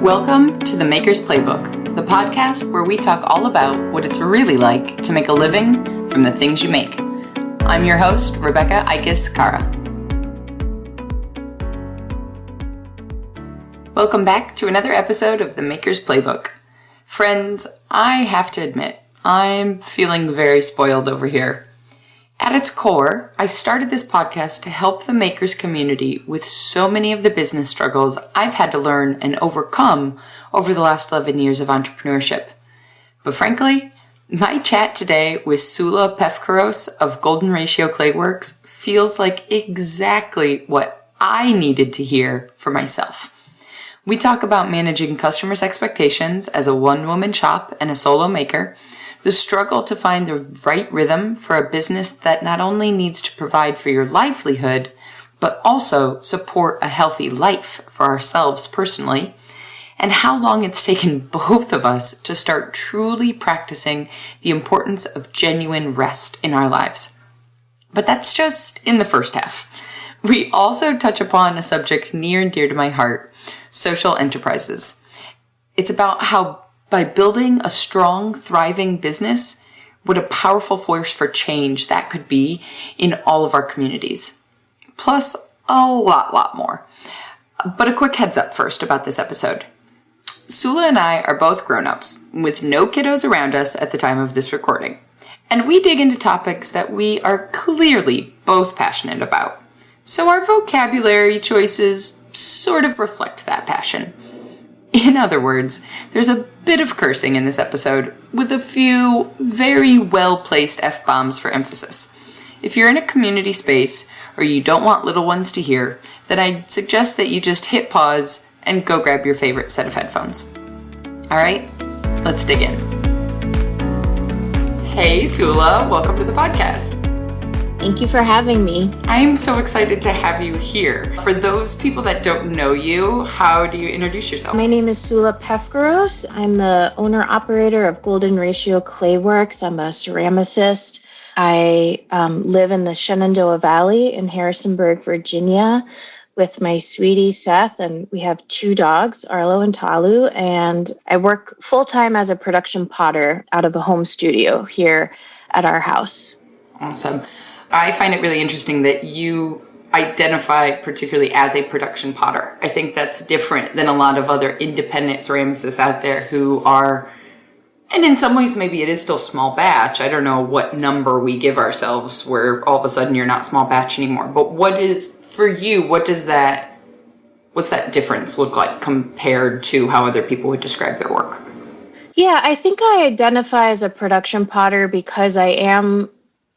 Welcome to the Maker's Playbook, the podcast where we talk all about what it's really like to make a living from the things you make. I'm your host, Rebecca Ikes-Kara. Welcome back to another episode of the Maker's Playbook. Friends, I have to admit, I'm feeling very spoiled over here. At its core, I started this podcast to help the makers community with so many of the business struggles I've had to learn and overcome over the last 11 years of entrepreneurship. But frankly, my chat today with Soula Pefkaros of Golden Ratio Clayworks feels like exactly what I needed to hear for myself. We talk about managing customers' expectations as a one-woman shop and a solo maker, the struggle to find the right rhythm for a business that not only needs to provide for your livelihood, but also support a healthy life for ourselves personally, and how long it's taken both of us to start truly practicing the importance of genuine rest in our lives. But that's just in the first half. We also touch upon a subject near and dear to my heart, social enterprises. It's about how by building a strong, thriving business, what a powerful force for change that could be in all of our communities. Plus, a lot more. But a quick heads up first about this episode. Soula and I are both grown-ups, with no kiddos around us at the time of this recording. And we dig into topics that we are clearly both passionate about. So our vocabulary choices sort of reflect that passion. In other words, there's a bit of cursing in this episode, with a few very well-placed F-bombs for emphasis. If you're in a community space, or you don't want little ones to hear, then I'd suggest that you just hit pause and go grab your favorite set of headphones. Alright, let's dig in. Hey Soula, welcome to the podcast. Thank you for having me. I'm so excited to have you here. For those people that don't know you, how do you introduce yourself? My name is Soula Pefkaros. I'm the owner-operator of Golden Ratio Clayworks. I'm a ceramicist. I live in the Shenandoah Valley in Harrisonburg, Virginia, with my sweetie Seth, and we have two dogs, Arlo and Talu, and I work full-time as a production potter out of a home studio here at our house. Awesome. I find it really interesting that you identify particularly as a production potter. I think that's different than a lot of other independent ceramicists out there who are, and in some ways maybe it is still small batch. I don't know what number we give ourselves where all of a sudden you're not small batch anymore. But what is, for you, what's that difference look like compared to how other people would describe their work? Yeah, I think I identify as a production potter because I am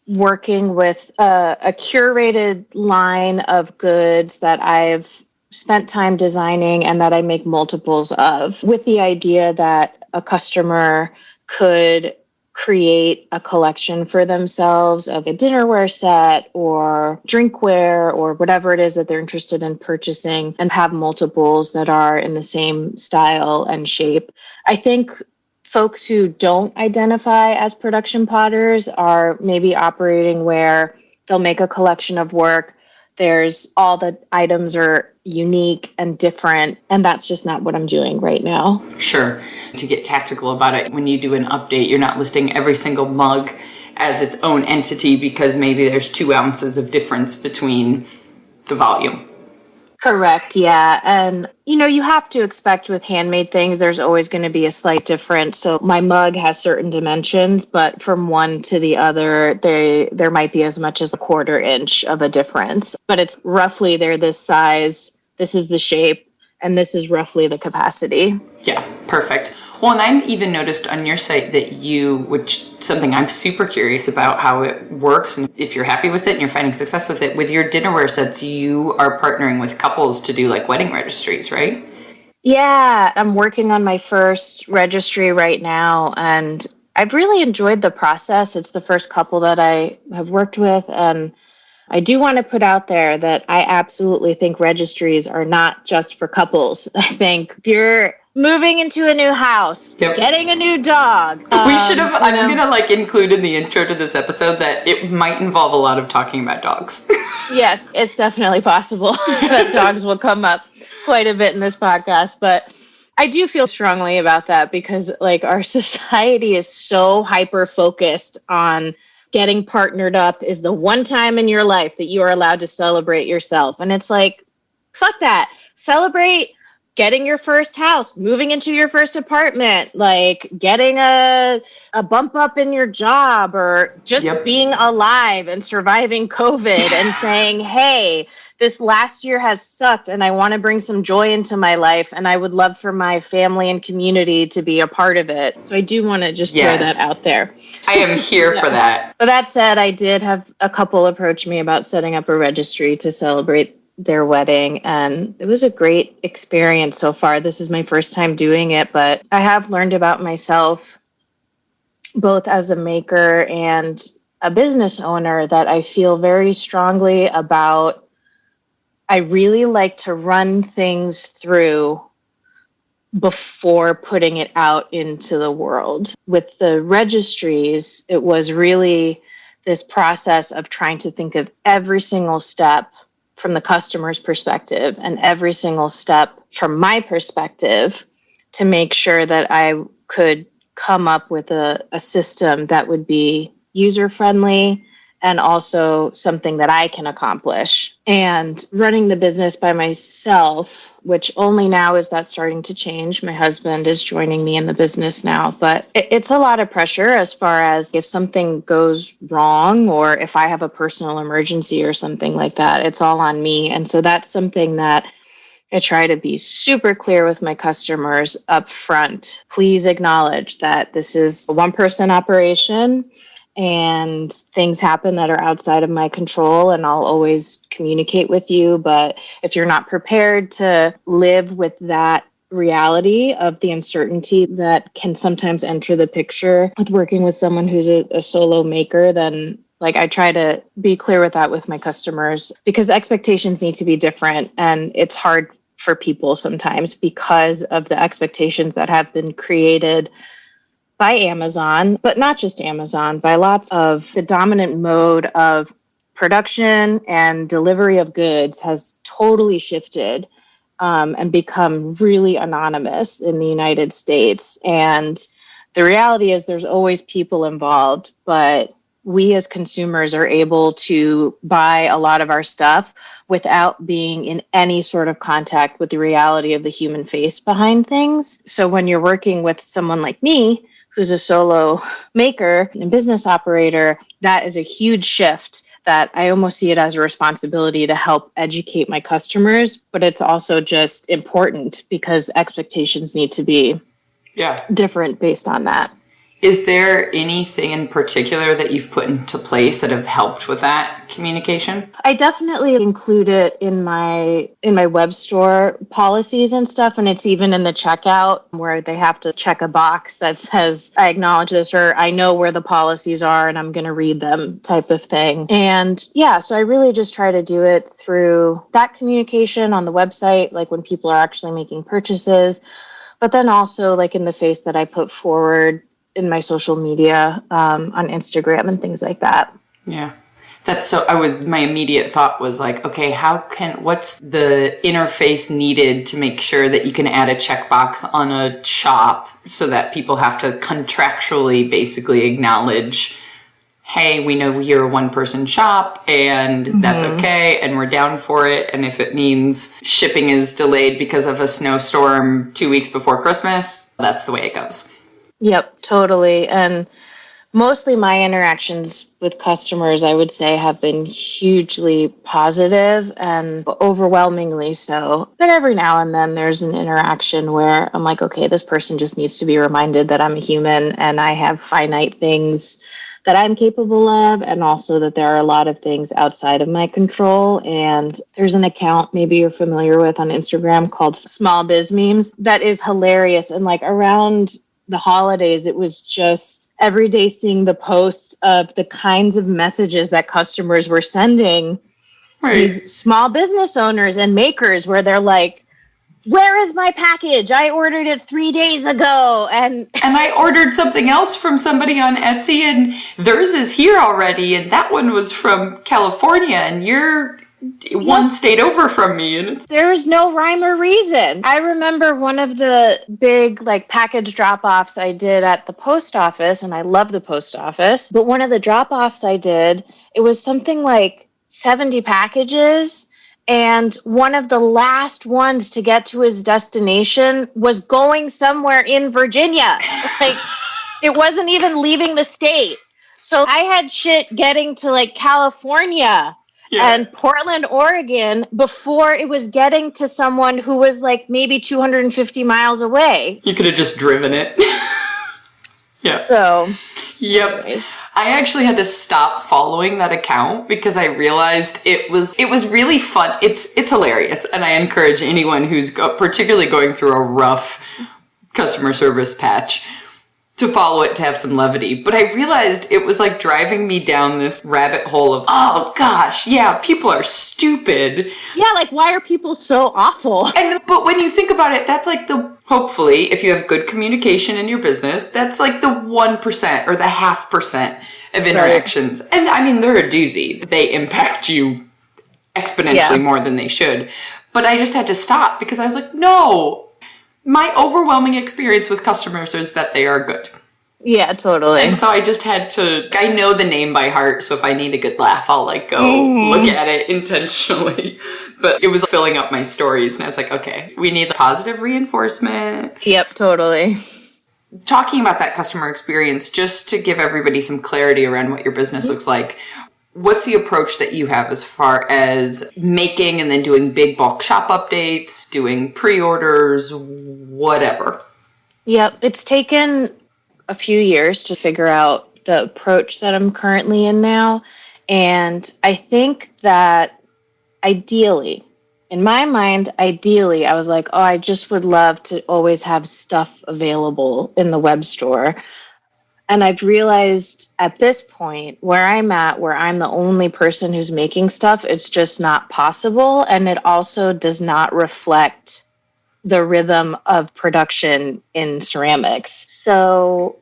working with a curated line of goods that I've spent time designing and that I make multiples of, with the idea that a customer could create a collection for themselves of a dinnerware set or drinkware or whatever it is that they're interested in purchasing and have multiples that are in the same style and shape. I think folks who don't identify as production potters are maybe operating where they'll make a collection of work. There's all the items are unique and different, and that's just not what I'm doing right now. Sure. To get tactical about it, when you do an update, you're not listing every single mug as its own entity because maybe there's 2 ounces of difference between the volume. Correct, yeah. And, you have to expect with handmade things, there's always going to be a slight difference. So my mug has certain dimensions, but from one to the other, there might be as much as a 1/4 inch of a difference. But it's roughly they're this size, this is the shape, and this is roughly the capacity. Yeah, perfect. Well, and I even noticed on your site that which something I'm super curious about how it works, and if you're happy with it and you're finding success with it, with your dinnerware sets, you are partnering with couples to do like wedding registries, right? Yeah, I'm working on my first registry right now, and I've really enjoyed the process. It's the first couple that I have worked with, and I do want to put out there that I absolutely think registries are not just for couples. I think if you're moving into a new house, getting a new dog. We should have, I'm going to include in the intro to this episode that it might involve a lot of talking about dogs. Yes, it's definitely possible that dogs will come up quite a bit in this podcast. But I do feel strongly about that because like our society is so hyper focused on getting partnered up is the one time in your life that you are allowed to celebrate yourself. And it's like, fuck that. Celebrate getting your first house, moving into your first apartment, like getting a bump up in your job, or just being alive and surviving COVID and saying, hey, this last year has sucked and I want to bring some joy into my life and I would love for my family and community to be a part of it. So I do want to just throw that out there. I am here for that. But that said, I did have a couple approach me about setting up a registry to celebrate their wedding, and it was a great experience so far. This is my first time doing it, but I have learned about myself both as a maker and a business owner that I feel very strongly about. I really like to run things through before putting it out into the world. With the registries, it was really this process of trying to think of every single step from the customer's perspective and every single step from my perspective to make sure that I could come up with a system that would be user-friendly and also something that I can accomplish. And running the business by myself, which only now is that starting to change. My husband is joining me in the business now, but it's a lot of pressure as far as if something goes wrong or if I have a personal emergency or something like that, it's all on me. And so that's something that I try to be super clear with my customers up front. Please acknowledge that this is a one-person operation and things happen that are outside of my control, and I'll always communicate with you. But if you're not prepared to live with that reality of the uncertainty that can sometimes enter the picture with working with someone who's a solo maker, then like I try to be clear with that with my customers, because expectations need to be different, and it's hard for people sometimes because of the expectations that have been created by Amazon, but not just Amazon, by lots of the dominant mode of production and delivery of goods has totally shifted and become really anonymous in the United States. And the reality is there's always people involved, but we as consumers are able to buy a lot of our stuff without being in any sort of contact with the reality of the human face behind things. So when you're working with someone like me, who's a solo maker and business operator, that is a huge shift that I almost see it as a responsibility to help educate my customers, but it's also just important because expectations need to be different based on that. Is there anything in particular that you've put into place that have helped with that communication? I definitely include it in my web store policies and stuff, and it's even in the checkout where they have to check a box that says, I acknowledge this, or I know where the policies are and I'm going to read them type of thing. And yeah, so I really just try to do it through that communication on the website, like when people are actually making purchases, but then also like in the face that I put forward in my social media, on Instagram and things like that. Yeah. My immediate thought was like, okay, what's the interface needed to make sure that you can add a checkbox on a shop so that people have to contractually basically acknowledge, hey, we know you're a one-person shop and that's okay and we're down for it. And if it means shipping is delayed because of a snowstorm 2 weeks before Christmas, that's the way it goes. Yep, totally. And mostly my interactions with customers, I would say, have been hugely positive and overwhelmingly so. But every now and then there's an interaction where I'm like, okay, this person just needs to be reminded that I'm a human and I have finite things that I'm capable of, and also that there are a lot of things outside of my control. And there's an account maybe you're familiar with on Instagram called Small Biz Memes that is hilarious. And like around the holidays, it was just every day seeing the posts of the kinds of messages that customers were sending these small business owners and makers where they're like, where is my package? I ordered it 3 days ago. And I ordered something else from somebody on Etsy and theirs is here already. And that one was from California and one state over from me, and there's no rhyme or reason. I remember one of the big like package drop-offs I did at the post office, and I love the post office, but one of the drop-offs I did, it was something like 70 packages, and one of the last ones to get to his destination was going somewhere in Virginia. Like, it wasn't even leaving the state. So I had shit getting to like California and Portland, Oregon before it was getting to someone who was like maybe 250 miles away. You could have just driven it. Yeah. So, yep. Anyways. I actually had to stop following that account because I realized it was really fun. It's hilarious, and I encourage anyone who's particularly going through a rough customer service patch to follow it, to have some levity. But I realized it was like driving me down this rabbit hole of, oh gosh, yeah, people are stupid. Yeah, like, why are people so awful? But when you think about it, that's like hopefully, if you have good communication in your business, that's like the 1% or the 0.5% of interactions. Right. And I mean, they're a doozy. They impact you exponentially more than they should. But I just had to stop because I was like, no, my overwhelming experience with customers is that they are good. Yeah, totally. And so I just had to, I know the name by heart, so if I need a good laugh, I'll like go look at it intentionally. But it was filling up my stories, and I was like, okay, we need the positive reinforcement. Yep, totally. Talking about that customer experience, just to give everybody some clarity around what your business looks like, what's the approach that you have as far as making and then doing big bulk shop updates, doing pre-orders, whatever? Yep, it's taken a few years to figure out the approach that I'm currently in now. And I think that ideally, in my mind, I was like, oh, I just would love to always have stuff available in the web store. And I've realized at this point where I'm at, where I'm the only person who's making stuff, it's just not possible. And it also does not reflect the rhythm of production in ceramics. So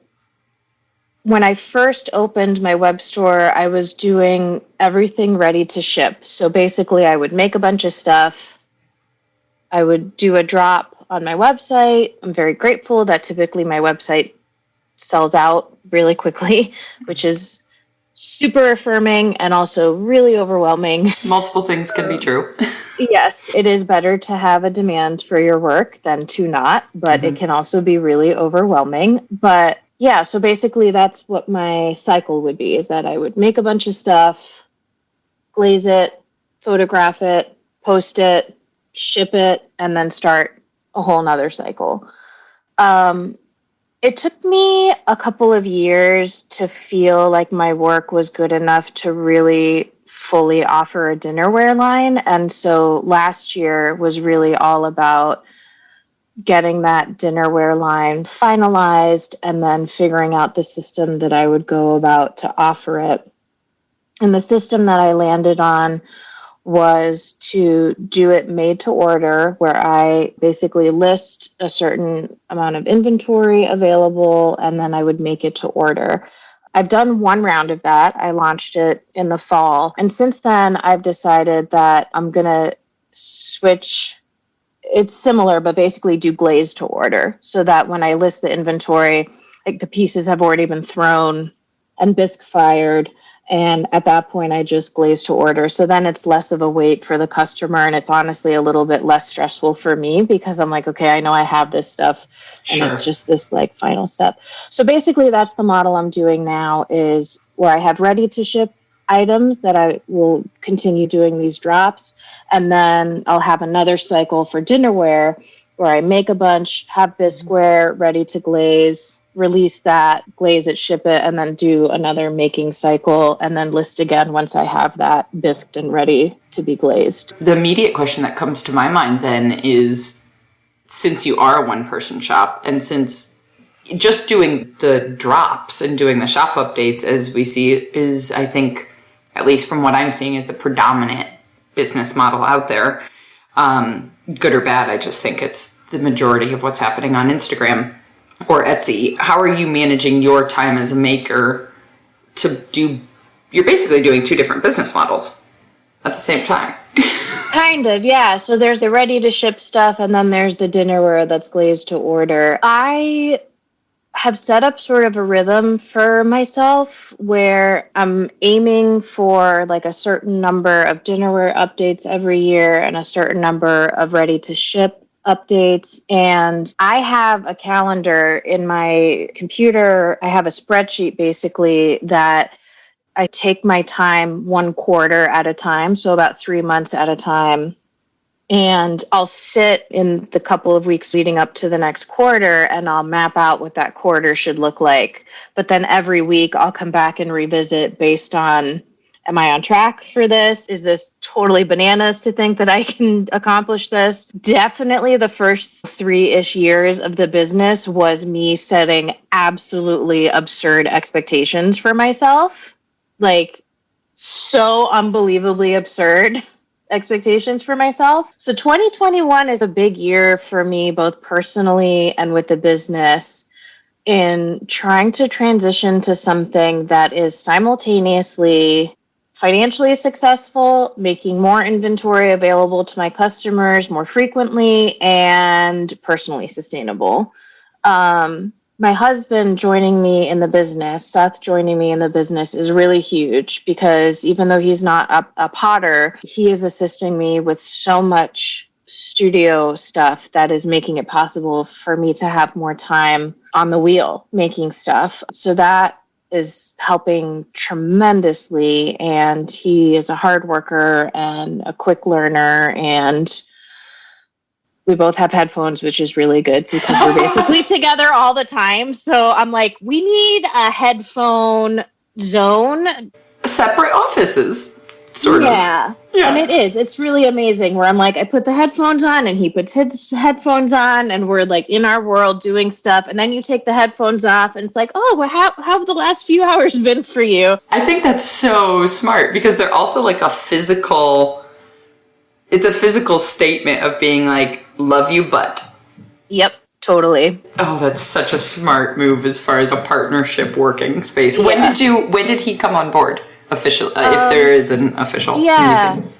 when I first opened my web store, I was doing everything ready to ship. So basically, I would make a bunch of stuff. I would do a drop on my website. I'm very grateful that typically my website sells out really quickly, which is super affirming and also really overwhelming. Multiple things can be true. Yes, it is better to have a demand for your work than to not, but it can also be really overwhelming. But yeah, so basically that's what my cycle would be, is that I would make a bunch of stuff, glaze it, photograph it, post it, ship it, and then start a whole nother cycle. It took me a couple of years to feel like my work was good enough to really fully offer a dinnerware line. And so last year was really all about getting that dinnerware line finalized and then figuring out the system that I would go about to offer it. And the system that I landed on was to do it made to order, where I basically list a certain amount of inventory available, and then I would make it to order. I've done one round of that. I launched it in the fall. And since then, I've decided that I'm going to switch. It's similar, but basically do glaze to order, so that when I list the inventory, like the pieces have already been thrown and bisque fired. And at that point, I just glaze to order. So then it's less of a wait for the customer. And it's honestly a little bit less stressful for me, because I'm like, okay, I know I have this stuff. And it's just this like final step. So basically, that's the model I'm doing now, is where I have ready to ship items that I will continue doing these drops. And then I'll have another cycle for dinnerware where I make a bunch, have bisqueware ready to glaze, release that, glaze it, ship it, and then do another making cycle, and then list again once I have that bisqued and ready to be glazed. The immediate question that comes to my mind then is, since you are a one-person shop, and since just doing the drops and doing the shop updates, as we see, is, I think, at least from what I'm seeing, is the predominant business model out there. Good or bad, I just think it's the majority of what's happening on Instagram or Etsy. How are you managing your time as a maker to do, you're basically doing two different business models at the same time? Kind of, yeah. So there's the ready to ship stuff, and then there's the dinnerware that's glazed to order. I have set up sort of a rhythm for myself where I'm aiming for like a certain number of dinnerware updates every year and a certain number of ready to ship updates. And I have a calendar in my computer. I have a spreadsheet basically that I take my time one quarter at a time, so about 3 months at a time. And I'll sit in the couple of weeks leading up to the next quarter and I'll map out what that quarter should look like. But then every week I'll come back and revisit based on, am I on track for this? Is this totally bananas to think that I can accomplish this? Definitely the first 3-ish years of the business was me setting absolutely absurd expectations for myself. Like, so unbelievably absurd expectations for myself. So 2021 is a big year for me, both personally and with the business, in trying to transition to something that is simultaneously financially successful, making more inventory available to my customers more frequently, and personally sustainable. My husband joining me in the business, Seth joining me in the business, is really huge because even though he's not a potter, he is assisting me with so much studio stuff that is making it possible for me to have more time on the wheel making stuff. So that is helping tremendously. And he is a hard worker and a quick learner, and we both have headphones, which is really good because we're basically together all the time. So I'm like, we need a headphone zone. Separate offices, sort of. Yeah. And it is. It's really amazing where I'm like, I put the headphones on and he puts his headphones on and we're like in our world doing stuff. And then you take the headphones off and it's like, oh, well, how have the last few hours been for you? I think that's so smart because they're also like it's a physical statement of being like, love you, but. Yep, totally. Oh, that's such a smart move as far as a partnership working space. Yeah. When did he come on board officially, if there is an official meeting?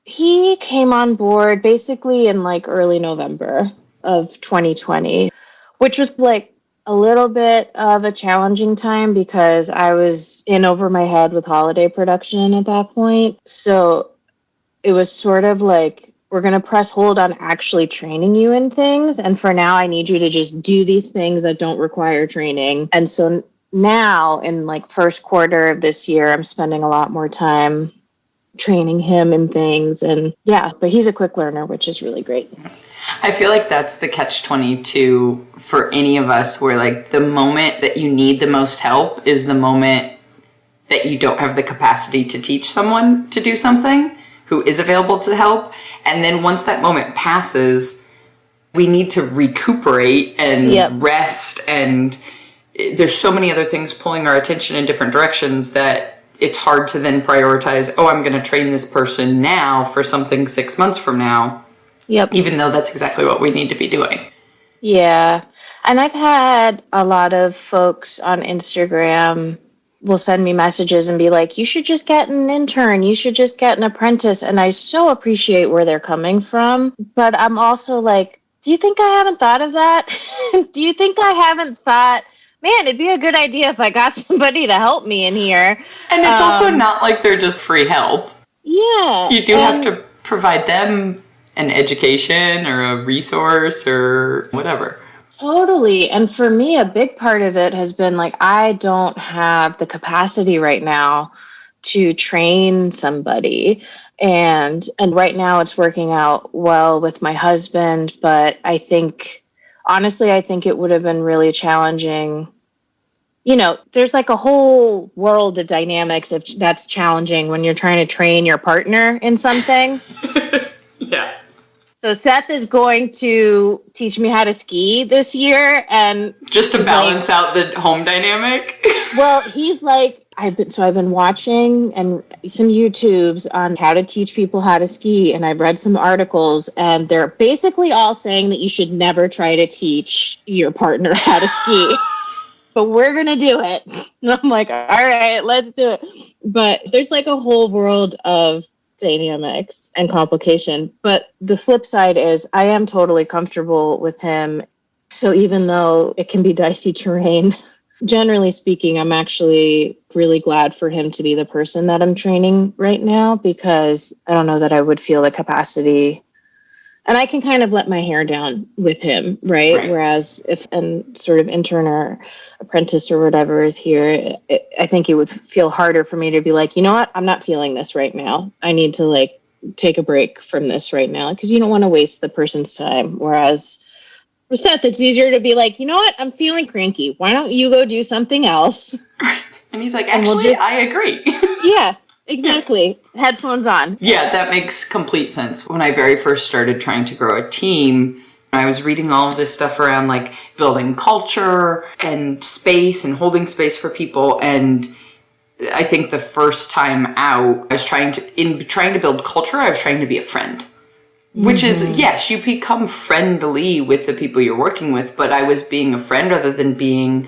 He came on board basically in like early November of 2020, which was like a little bit of a challenging time because I was in over my head with holiday production at that point. So it was sort of like, we're going to press hold on actually training you in things. And for now, I need you to just do these things that don't require training. And so now in like first quarter of this year, I'm spending a lot more time training him in things. And yeah, but he's a quick learner, which is really great. I feel like that's the catch-22 for any of us, where like the moment that you need the most help is the moment that you don't have the capacity to teach someone to do something who is available to help. And then once that moment passes, we need to recuperate and rest. And there's so many other things pulling our attention in different directions that it's hard to then prioritize, oh, I'm going to train this person now for something 6 months from now. Yep. Even though that's exactly what we need to be doing. Yeah. And I've had a lot of folks on Instagram will send me messages and be like, you should just get an intern. You should just get an apprentice. And I so appreciate where they're coming from. But I'm also like, do you think I haven't thought of that? Do you think I haven't thought, man, it'd be a good idea if I got somebody to help me in here? And it's also not like they're just free help. Yeah. You do have to provide them an education or a resource or whatever. Totally. And for me, a big part of it has been like, I don't have the capacity right now to train somebody. And right now it's working out well with my husband. But I think, honestly, I think it would have been really challenging. You know, there's like a whole world of dynamics that's challenging when you're trying to train your partner in something. Yeah. So Seth is going to teach me how to ski this year, and just to balance out the home dynamic. Well, he's like, I've been watching and some YouTubes on how to teach people how to ski, and I've read some articles, and they're basically all saying that you should never try to teach your partner how to ski. But we're gonna do it. And I'm like, all right, let's do it. But there's like a whole world of dynamics and complication. But the flip side is I am totally comfortable with him. So even though it can be dicey terrain, generally speaking, I'm actually really glad for him to be the person that I'm training right now, because I don't know that I would feel the capacity. And I can kind of let my hair down with him, right? Whereas if an sort of intern or apprentice or whatever is here, I think it would feel harder for me to be like, you know what? I'm not feeling this right now. I need to like take a break from this right now, because you don't want to waste the person's time. Whereas with Seth, it's easier to be like, you know what? I'm feeling cranky. Why don't you go do something else? And he's like, actually, I agree. Yeah. Exactly. Yeah. Headphones on. Yeah, that makes complete sense. When I very first started trying to grow a team, I was reading all of this stuff around like building culture and space and holding space for people. And I think the first time out, I was trying to build culture, I was trying to be a friend. Which is, yes, you become friendly with the people you're working with, but I was being a friend rather than being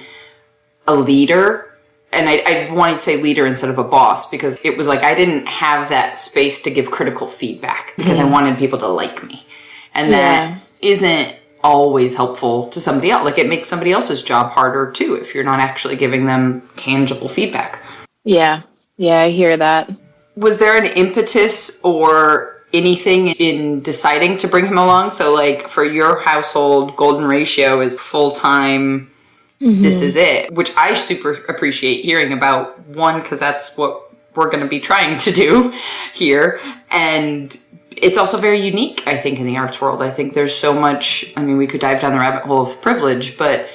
a leader. And I wanted to say leader instead of a boss, because it was like I didn't have that space to give critical feedback because I wanted people to like me. And that isn't always helpful to somebody else. Like, it makes somebody else's job harder, too, if you're not actually giving them tangible feedback. Yeah. Yeah, I hear that. Was there an impetus or anything in deciding to bring him along? So, like, for your household, golden ratio is full-time... This is it, which I super appreciate hearing about. One, because that's what we're going to be trying to do here. And it's also very unique, I think, in the arts world. I think there's so much, I mean, we could dive down the rabbit hole of privilege, but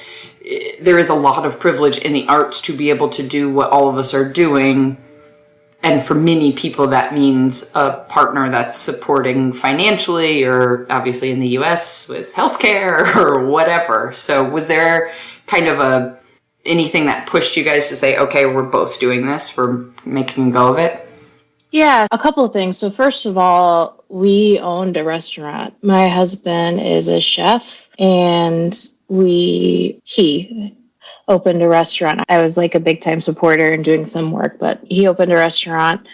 there is a lot of privilege in the arts to be able to do what all of us are doing. And for many people, that means a partner that's supporting financially, or obviously in the US with healthcare or whatever. So was there kind of anything that pushed you guys to say, okay, we're both doing this, we're making a go of it? Yeah, a couple of things. So first of all, we owned a restaurant. My husband is a chef, and he opened a restaurant. I was like a big time supporter and doing some work, but he opened a restaurant,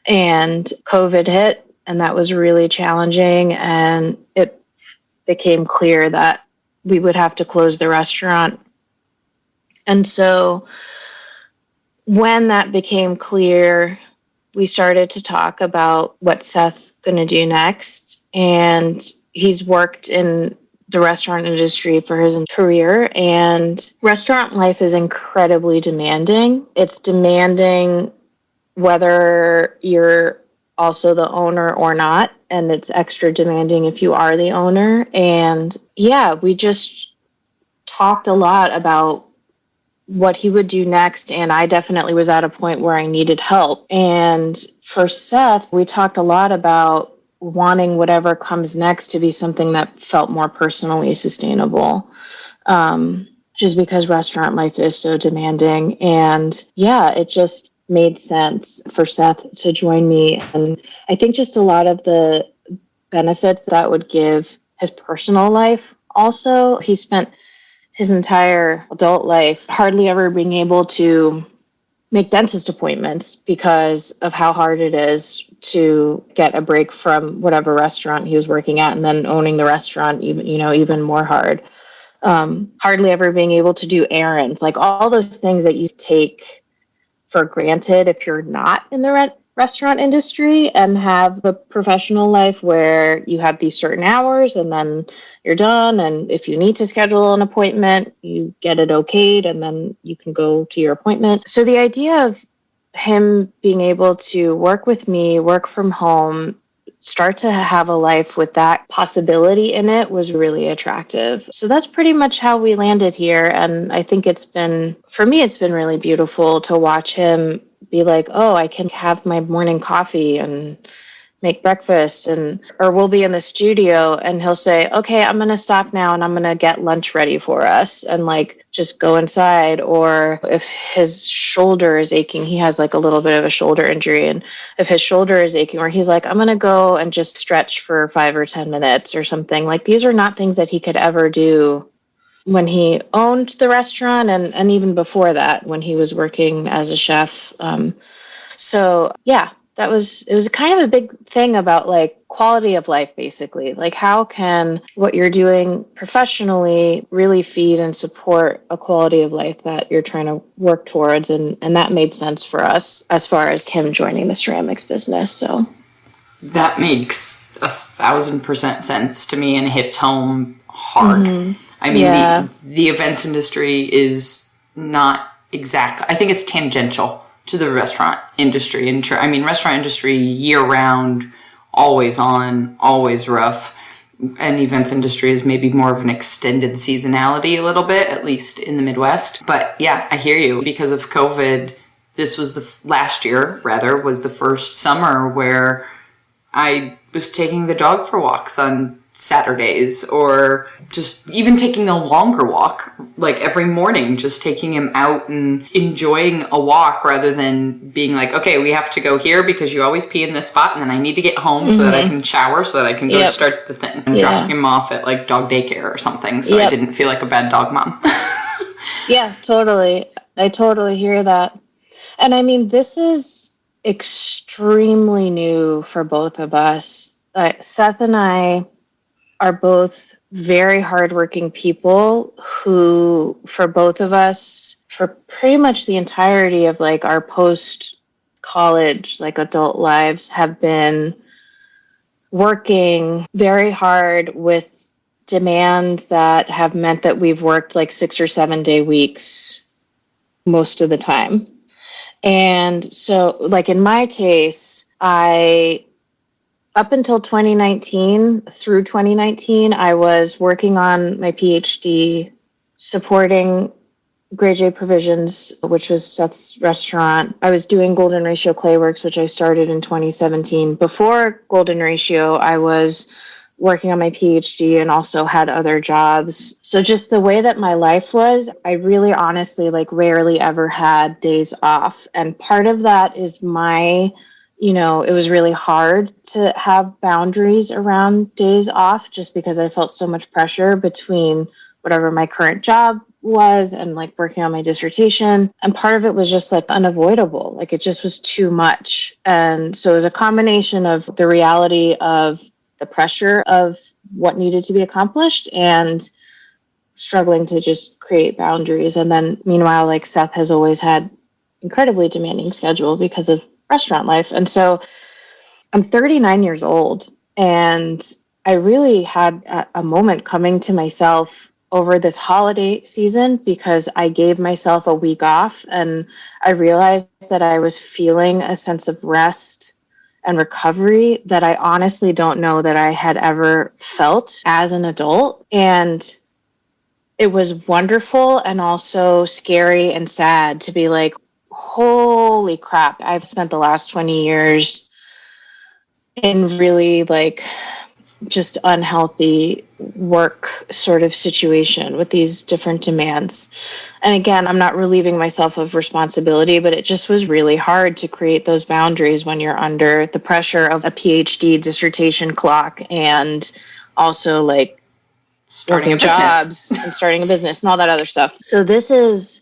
and COVID hit, and that was really challenging. And it became clear that we would have to close the restaurant. And so when that became clear, we started to talk about what Seth's going to do next. And he's worked in the restaurant industry for his career, and restaurant life is incredibly demanding. It's demanding whether you're also the owner or not, and it's extra demanding if you are the owner. And yeah, we just talked a lot about what he would do next, and I definitely was at a point where I needed help. And for Seth, we talked a lot about wanting whatever comes next to be something that felt more personally sustainable, just because restaurant life is so demanding. And yeah, it just made sense for Seth to join me. And I think just a lot of the benefits that would give his personal life also. He spent his entire adult life hardly ever being able to make dentist appointments because of how hard it is to get a break from whatever restaurant he was working at, and then owning the restaurant even more hard. Hardly ever being able to do errands, like all those things that you take for granted if you're not in the restaurant industry and have a professional life where you have these certain hours and then you're done. And if you need to schedule an appointment, you get it okayed and then you can go to your appointment. So the idea of him being able to work with me, work from home, start to have a life with that possibility in it was really attractive. So that's pretty much how we landed here. And I think for me, it's been really beautiful to watch him be like, oh, I can have my morning coffee and make breakfast, or we'll be in the studio and he'll say, okay, I'm going to stop now and I'm going to get lunch ready for us, and like just go inside. Or if his shoulder is aching, he has like a little bit of a shoulder injury, and if his shoulder is aching, or he's like, I'm going to go and just stretch for 5 or 10 minutes or something. Like, these are not things that he could ever do when he owned the restaurant, and even before that when he was working as a chef. So yeah, it was kind of a big thing about like quality of life, basically. Like, how can what you're doing professionally really feed and support a quality of life that you're trying to work towards? And that made sense for us as far as him joining the ceramics business. So that makes 1,000% sense to me and hits home hard. I mean, the events industry is not exactly, I think it's tangential to the restaurant industry. And I mean, restaurant industry year round, always on, always rough. And events industry is maybe more of an extended seasonality a little bit, at least in the Midwest. But yeah, I hear you. Because of COVID, this was last year, rather, was the first summer where I was taking the dog for walks on Saturdays, or just even taking a longer walk, like every morning, just taking him out and enjoying a walk rather than being like, okay, we have to go here because you always pee in this spot, and then I need to get home so that I can shower so that I can go start the thing, and drop him off at like dog daycare or something, so I didn't feel like a bad dog mom. Yeah, totally. I totally hear that. And I mean, this is extremely new for both of us. Seth and I are both very hardworking people who, for both of us, for pretty much the entirety of like our post-college, like adult lives, have been working very hard with demands that have meant that we've worked like 6 or 7 day weeks most of the time. And so, like in my case, up until 2019, through 2019, I was working on my PhD, supporting Grey J Provisions, which was Seth's restaurant. I was doing Golden Ratio Clayworks, which I started in 2017. Before Golden Ratio, I was working on my PhD and also had other jobs. So just the way that my life was, I really honestly like rarely ever had days off. And part of that is it was really hard to have boundaries around days off just because I felt so much pressure between whatever my current job was and like working on my dissertation. And part of it was just like unavoidable. Like it just was too much. And so it was a combination of the reality of the pressure of what needed to be accomplished and struggling to just create boundaries. And then meanwhile, like Seth has always had incredibly demanding schedule because of restaurant life. And so I'm 39 years old, and I really had a moment coming to myself over this holiday season because I gave myself a week off, and I realized that I was feeling a sense of rest and recovery that I honestly don't know that I had ever felt as an adult. And it was wonderful and also scary and sad to be like, holy crap, I've spent the last 20 years in really like just unhealthy work sort of situation with these different demands. And again, I'm not relieving myself of responsibility, but it just was really hard to create those boundaries when you're under the pressure of a PhD dissertation clock and also like starting jobs and starting a business and all that other stuff. So this is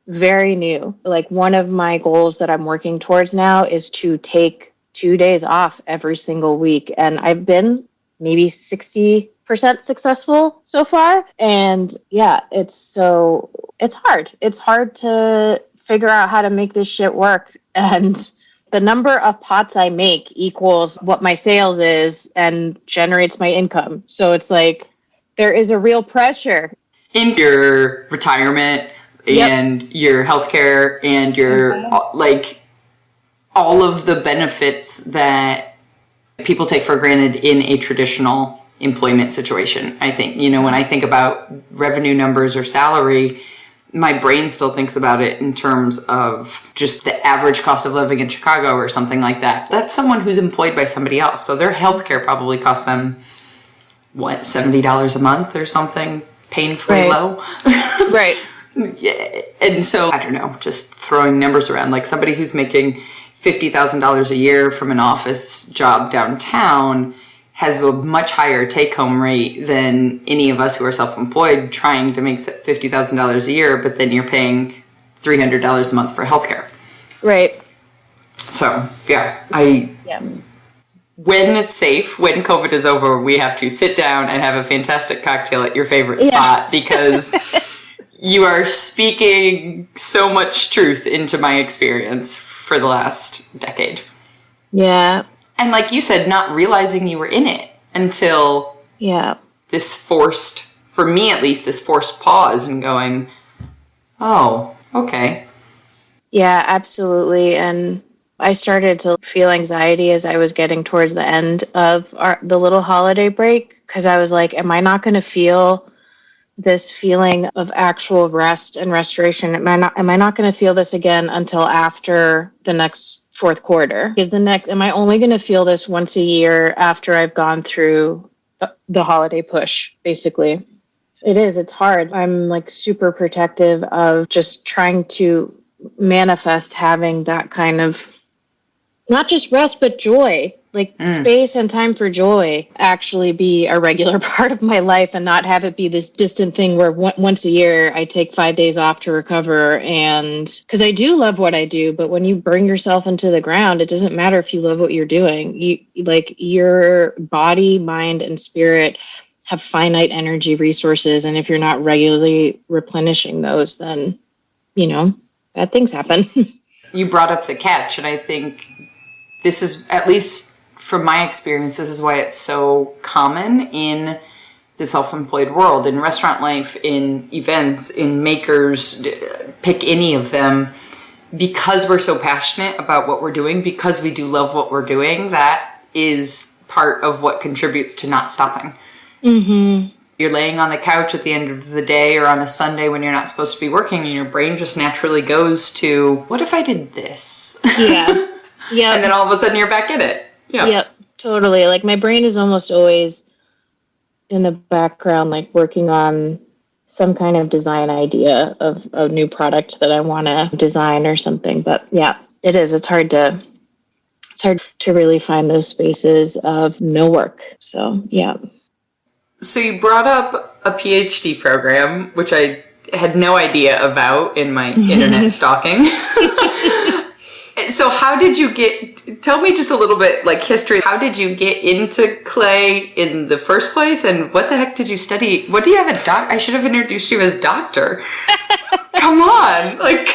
very new. Like one of my goals that I'm working towards now is to take 2 days off every single week. And I've been maybe 60% successful so far. And yeah, it's hard. It's hard to figure out how to make this shit work. And the number of pots I make equals what my sales is and generates my income. So it's like, there is a real pressure. In your retirement and your healthcare and your, like, all of the benefits that people take for granted in a traditional employment situation. I think, when I think about revenue numbers or salary, my brain still thinks about it in terms of just the average cost of living in Chicago or something like that. That's someone who's employed by somebody else. So their healthcare probably costs them, $70 a month or something painfully low? Right. Yeah. And so, I don't know, just throwing numbers around, like somebody who's making $50,000 a year from an office job downtown has a much higher take-home rate than any of us who are self-employed trying to make $50,000 a year, but then you're paying $300 a month for healthcare. Right. So, yeah, Yeah. when it's safe, when COVID is over, we have to sit down and have a fantastic cocktail at your favorite spot because you are speaking so much truth into my experience for the last decade. Yeah. And like you said, not realizing you were in it until this forced, for me at least, this forced pause and going, oh, okay. Yeah, absolutely. And I started to feel anxiety as I was getting towards the end of the little holiday break because I was like, am I not going to feel this feeling of actual rest and restoration? Am I not going to feel this again until after the next fourth quarter? Am I only going to feel this once a year after I've gone through the holiday push, basically? It's hard. I'm like super protective of just trying to manifest having that kind of not just rest, but joy, like space and time for joy actually be a regular part of my life and not have it be this distant thing where once a year I take 5 days off to recover. And because I do love what I do, but when you burn yourself into the ground, it doesn't matter if you love what you're doing. Your body, mind, and spirit have finite energy resources. And if you're not regularly replenishing those, then, bad things happen. You brought up the catch, and I think this is, at least from my experience, this is why it's so common in the self-employed world, in restaurant life, in events, in makers, pick any of them. Because we're so passionate about what we're doing, because we do love what we're doing, that is part of what contributes to not stopping. Mm-hmm. You're laying on the couch at the end of the day or on a Sunday when you're not supposed to be working, and your brain just naturally goes to, what if I did this? Yeah. Yeah. And then all of a sudden you're back in it. Yeah. Yep, totally. Like my brain is almost always in the background, like working on some kind of design idea of a new product that I want to design or something. But yeah, it is. It's hard to really find those spaces of no work. So yeah. So you brought up a PhD program, which I had no idea about in my internet stalking. So how did you tell me just a little bit, like history, how did you get into clay in the first place, and what the heck did you study? What do you have I should have introduced you as doctor. Come on, like...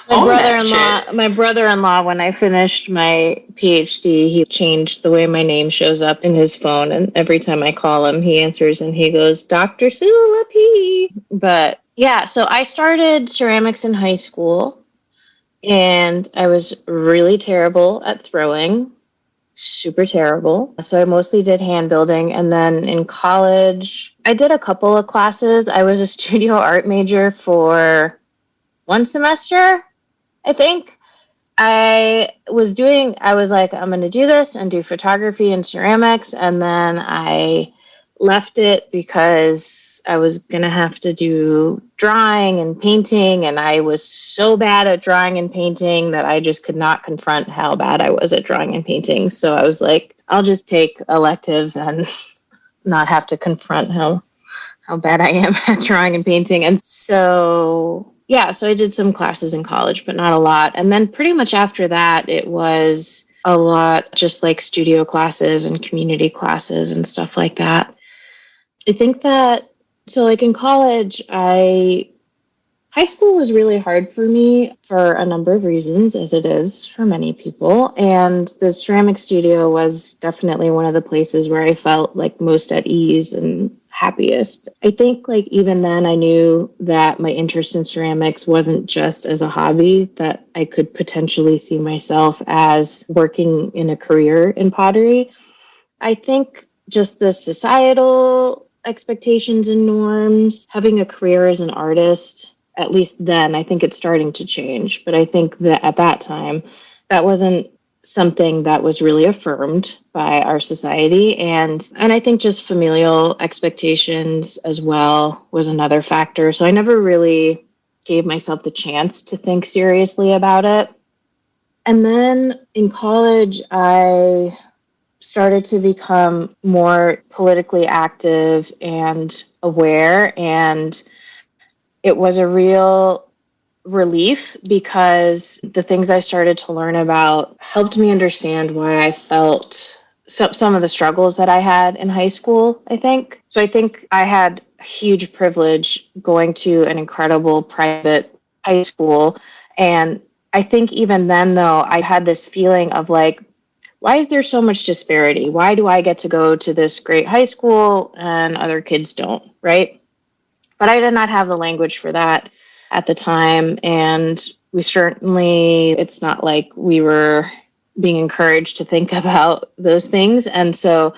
My brother-in-law, when I finished my PhD, he changed the way my name shows up in his phone. And every time I call him, he answers and he goes, Dr. Soula P. But yeah, so I started ceramics in high school and I was really terrible at throwing, super terrible. So I mostly did hand building. And then in college, I did a couple of classes. I was a studio art major for one semester, I think. I was like, I'm going to do this and do photography and ceramics. And then I left it because I was going to have to do drawing and painting. And I was so bad at drawing and painting that I just could not confront how bad I was at drawing and painting. So I was like, I'll just take electives and not have to confront how bad I am at drawing and painting. And so... yeah, so I did some classes in college, but not a lot. And then pretty much after that, it was a lot just like studio classes and community classes and stuff like that. I think that, so like in college, high school was really hard for me for a number of reasons, as it is for many people. And the ceramic studio was definitely one of the places where I felt like most at ease and happiest. I think like even then I knew that my interest in ceramics wasn't just as a hobby, that I could potentially see myself as working in a career in pottery. I think just the societal expectations and norms, having a career as an artist, at least then, I think it's starting to change. But I think that at that time, that wasn't something that was really affirmed by our society. And I think just familial expectations as well was another factor. So I never really gave myself the chance to think seriously about it. And then in college, I started to become more politically active and aware. And it was a real relief because the things I started to learn about helped me understand why I felt some of the struggles that I had in high school, I think. So I think I had a huge privilege going to an incredible private high school. And I think even then, though, I had this feeling of like, why is there so much disparity? Why do I get to go to this great high school and other kids don't, right? But I did not have the language for that at the time. And it's not like we were being encouraged to think about those things. And so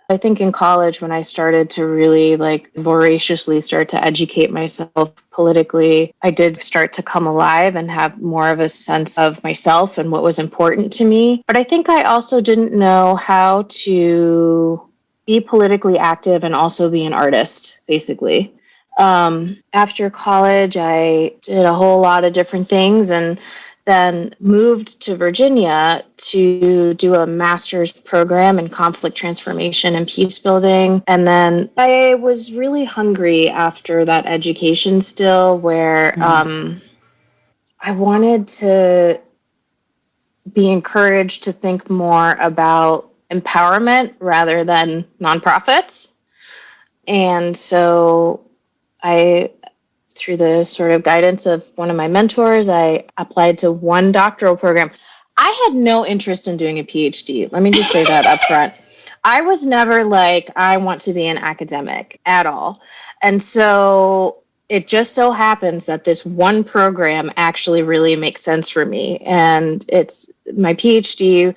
I think in college, when I started to really like voraciously start to educate myself politically, I did start to come alive and have more of a sense of myself and what was important to me. But I think I also didn't know how to be politically active and also be an artist, basically. After college, I did a whole lot of different things and then moved to Virginia to do a master's program in conflict transformation and peace building. And then I was really hungry after that education still, where I wanted to be encouraged to think more about empowerment rather than nonprofits. And so through the sort of guidance of one of my mentors, I applied to one doctoral program. I had no interest in doing a PhD. Let me just say that up front. I was never like, I want to be an academic at all. And so it just so happens that this one program actually really makes sense for me. And my PhD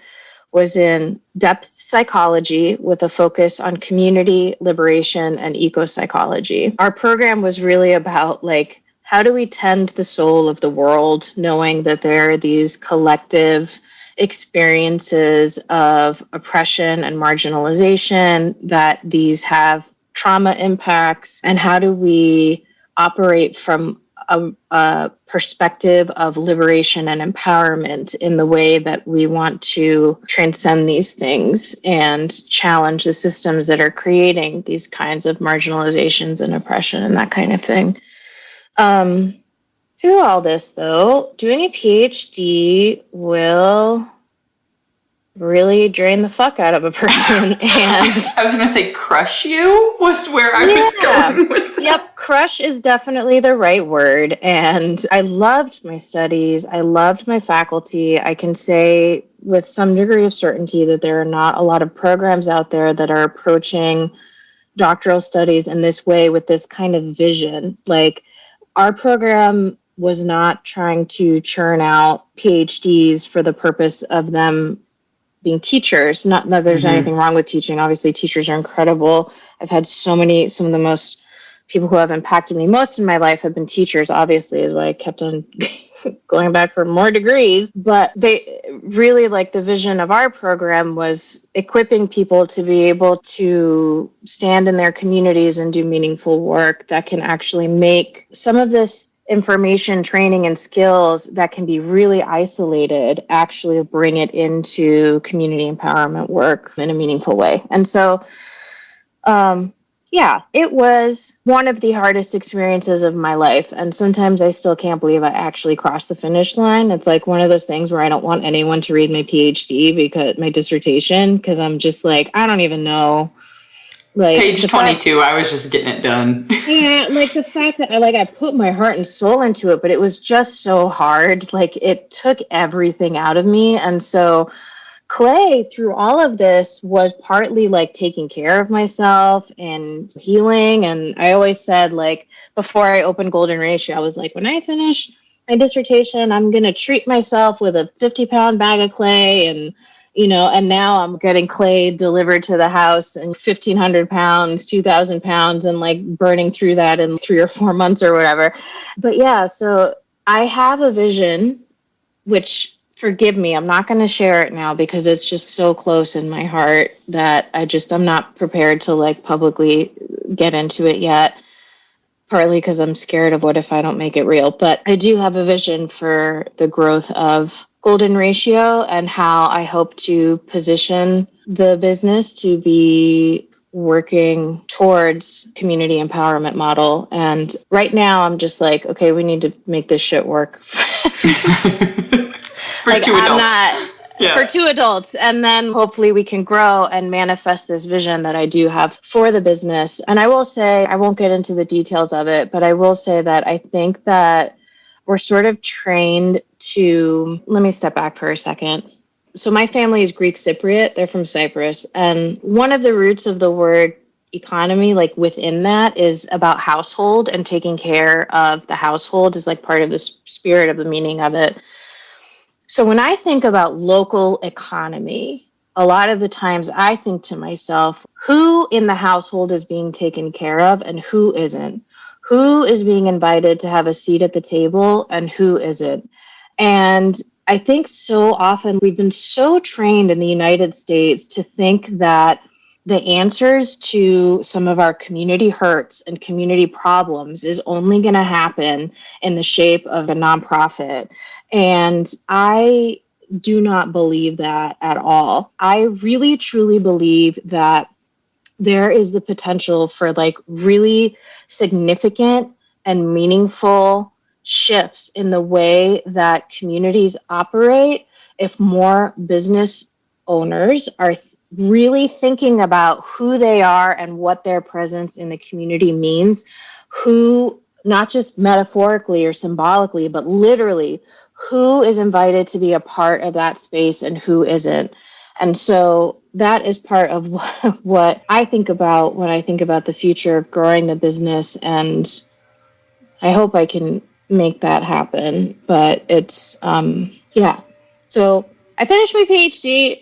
was in depth psychology with a focus on community, liberation, and eco-psychology. Our program was really about like, how do we tend the soul of the world, knowing that there are these collective experiences of oppression and marginalization, that these have trauma impacts, and how do we operate from a perspective of liberation and empowerment in the way that we want to transcend these things and challenge the systems that are creating these kinds of marginalizations and oppression and that kind of thing. Through all this, though, doing a PhD will really drain the fuck out of a person. And I was going to say crush you was where I was going with that. Yep, crush is definitely the right word. And I loved my studies. I loved my faculty. I can say with some degree of certainty that there are not a lot of programs out there that are approaching doctoral studies in this way with this kind of vision. Like, our program was not trying to churn out PhDs for the purpose of them being teachers. Not that there's anything wrong with teaching. Obviously, teachers are incredible. I've had some of the most people who have impacted me most in my life have been teachers, obviously, is why I kept on going back for more degrees. But they really, like, the vision of our program was equipping people to be able to stand in their communities and do meaningful work that can actually make some of this information, training, and skills that can be really isolated, actually bring it into community empowerment work in a meaningful way. And so, it was one of the hardest experiences of my life. And sometimes I still can't believe I actually crossed the finish line. It's like one of those things where I don't want anyone to read my PhD, my dissertation, because I'm just like, I don't even know. Like, page 22, I was just getting it done. Yeah, like the fact that I put my heart and soul into it, but it was just so hard. Like, it took everything out of me. And so Clay, through all of this, was partly like taking care of myself and healing. And I always said, like, before I opened Golden Ratio, I was like, when I finish my dissertation, I'm going to treat myself with a 50-pound bag of clay. And now I'm getting clay delivered to the house and 1,500 pounds, 2,000 pounds, and like burning through that in 3 or 4 months or whatever. But yeah, so I have a vision, which, forgive me, I'm not going to share it now because it's just so close in my heart that I'm not prepared to like publicly get into it yet. Partly because I'm scared of what if I don't make it real. But I do have a vision for the growth of Golden Ratio and how I hope to position the business to be working towards community empowerment model. And right now I'm just like, okay, we need to make this shit work. For like, two I'm adults. not for two adults. And then hopefully we can grow and manifest this vision that I do have for the business. And I will say, I won't get into the details of it, but I will say that I think that we're sort of trained to, let me step back for a second. So my family is Greek Cypriot. They're from Cyprus. And one of the roots of the word economy, like within that, is about household, and taking care of the household is like part of the spirit of the meaning of it. So when I think about local economy, a lot of the times I think to myself, who in the household is being taken care of and who isn't? Who is being invited to have a seat at the table and who isn't? And I think so often we've been so trained in the United States to think that the answers to some of our community hurts and community problems is only going to happen in the shape of a nonprofit. And I do not believe that at all. I really, truly believe that there is the potential for like really significant and meaningful shifts in the way that communities operate if more business owners are really thinking about who they are and what their presence in the community means, who, not just metaphorically or symbolically, but literally, who is invited to be a part of that space and who isn't. And so that is part of what I think about when I think about the future of growing the business. And I hope I can make that happen. But it's, yeah. So I finished my PhD.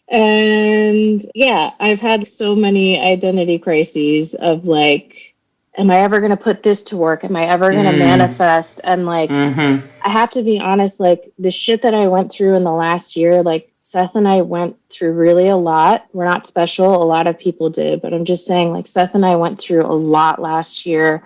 And yeah, I've had so many identity crises of like, am I ever going to put this to work? Am I ever going to manifest? And like, I have to be honest, like the shit that I went through in the last year, like Seth and I went through really a lot. We're not special. A lot of people did, but I'm just saying like Seth and I went through a lot last year.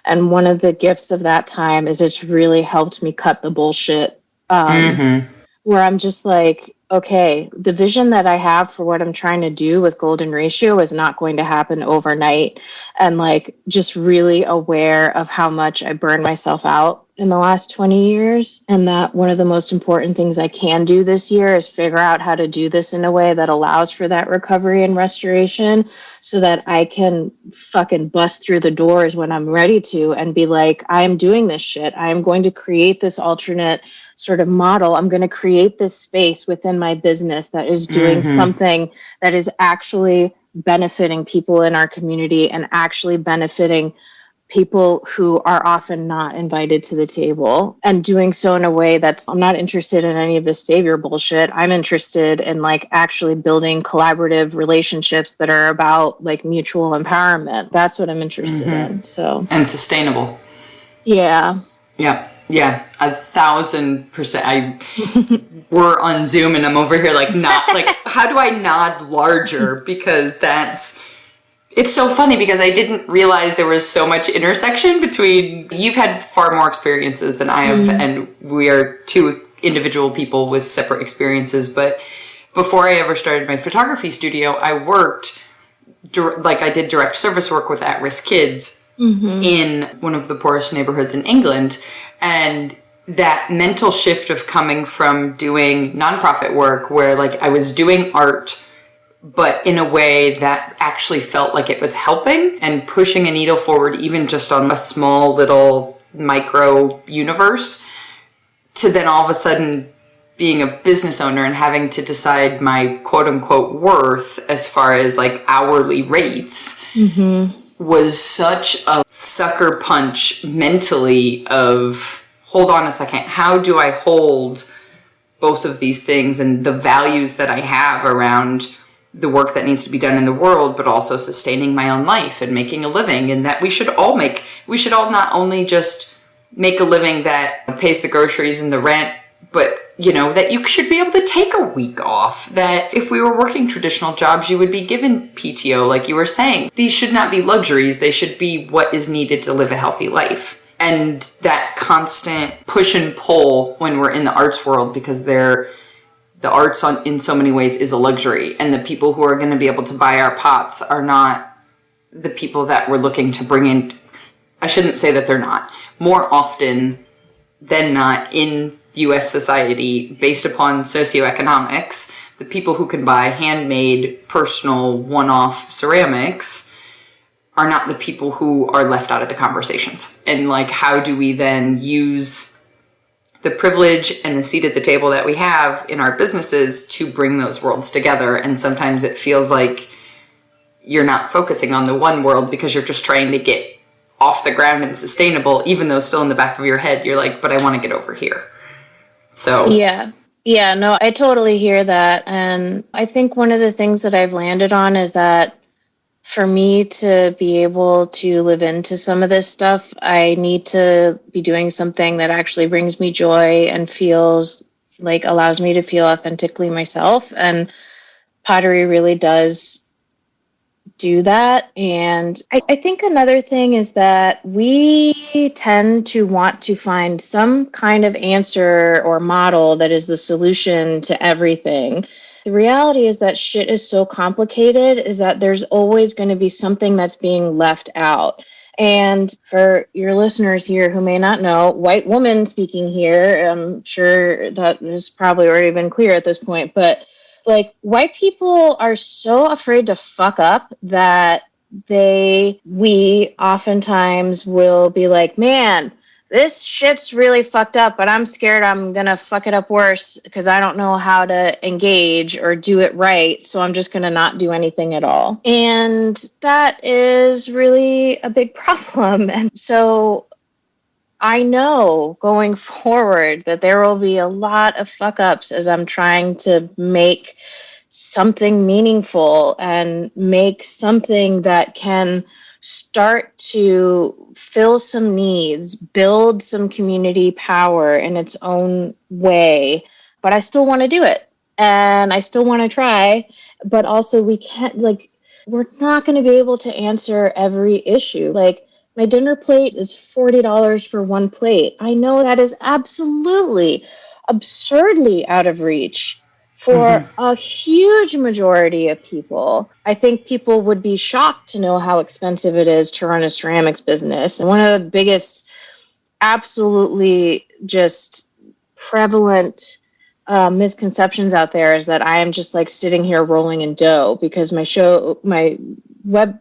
And one of the gifts of that time is it's really helped me cut the bullshit. Where I'm just like, okay, the vision that I have for what I'm trying to do with Golden Ratio is not going to happen overnight. And like, just really aware of how much I burned myself out in the last 20 years. And that one of the most important things I can do this year is figure out how to do this in a way that allows for that recovery and restoration so that I can fucking bust through the doors when I'm ready to and be like, I am doing this shit. I am going to create this alternate sort of model. I'm going to create this space within my business that is doing something that is actually benefiting people in our community and actually benefiting people who are often not invited to the table, and doing so in a way that's, I'm not interested in any of this savior bullshit. I'm interested in like actually building collaborative relationships that are about like mutual empowerment. That's what I'm interested in. So, and sustainable. Yeah. Yeah. Yeah, 1,000%. We're on Zoom and I'm over here like not like, how do I nod larger? Because it's so funny because I didn't realize there was so much intersection between, you've had far more experiences than I have, and we are two individual people with separate experiences. But before I ever started my photography studio, I worked, I did direct service work with at-risk kids in one of the poorest neighborhoods in England. And that mental shift of coming from doing nonprofit work where like I was doing art, but in a way that actually felt like it was helping and pushing a needle forward, even just on a small little micro universe, to then all of a sudden being a business owner and having to decide my quote unquote worth as far as like hourly rates. Was such a sucker punch mentally of, hold on a second, how do I hold both of these things and the values that I have around the work that needs to be done in the world, but also sustaining my own life and making a living, and that we should all not only just make a living that pays the groceries and the rent, but you know, that you should be able to take a week off, that if we were working traditional jobs, you would be given PTO, like you were saying. These should not be luxuries. They should be what is needed to live a healthy life. And that constant push and pull when we're in the arts world, because there the arts in so many ways is a luxury, and the people who are going to be able to buy our pots are not the people that we're looking to bring in. I shouldn't say that they're not. More often than not in U.S. society, based upon socioeconomics, the people who can buy handmade, personal, one-off ceramics are not the people who are left out of the conversations. And like, how do we then use the privilege and the seat at the table that we have in our businesses to bring those worlds together? And sometimes it feels like you're not focusing on the one world because you're just trying to get off the ground and sustainable, even though still in the back of your head, you're like, but I want to get over here. So yeah, no, I totally hear that. And I think one of the things that I've landed on is that for me to be able to live into some of this stuff, I need to be doing something that actually brings me joy and feels like allows me to feel authentically myself. And pottery really does do that. And I think another thing is that we tend to want to find some kind of answer or model that is the solution to everything. The reality is that shit is so complicated, is that there's always going to be something that's being left out. And for your listeners here who may not know, white woman speaking here, I'm sure that has probably already been clear at this point, but like, white people are so afraid to fuck up that we oftentimes will be like, man, this shit's really fucked up, but I'm scared I'm going to fuck it up worse because I don't know how to engage or do it right. So I'm just going to not do anything at all. And that is really a big problem. And so I know going forward that there will be a lot of fuck ups as I'm trying to make something meaningful and make something that can start to fill some needs, build some community power in its own way. But I still want to do it and I still want to try. But also, we can't, like, we're not going to be able to answer every issue. Like, my dinner plate is $40 for one plate. I know that is absolutely absurdly out of reach for a huge majority of people. I think people would be shocked to know how expensive it is to run a ceramics business. And one of the biggest, absolutely just prevalent misconceptions out there is that I am just like sitting here rolling in dough because my web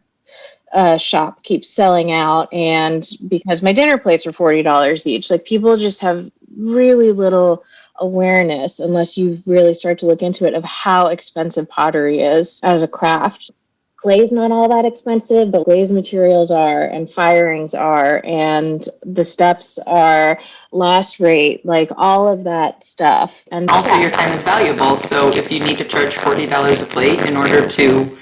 shop keeps selling out, and because my dinner plates are $40 each. Like, people just have really little awareness, unless you really start to look into it, of how expensive pottery is as a craft. Clay's not all that expensive, but glaze materials are, and firings are, and the steps are, last rate, like all of that stuff. And also, your time is valuable, so if you need to charge $40 a plate in order to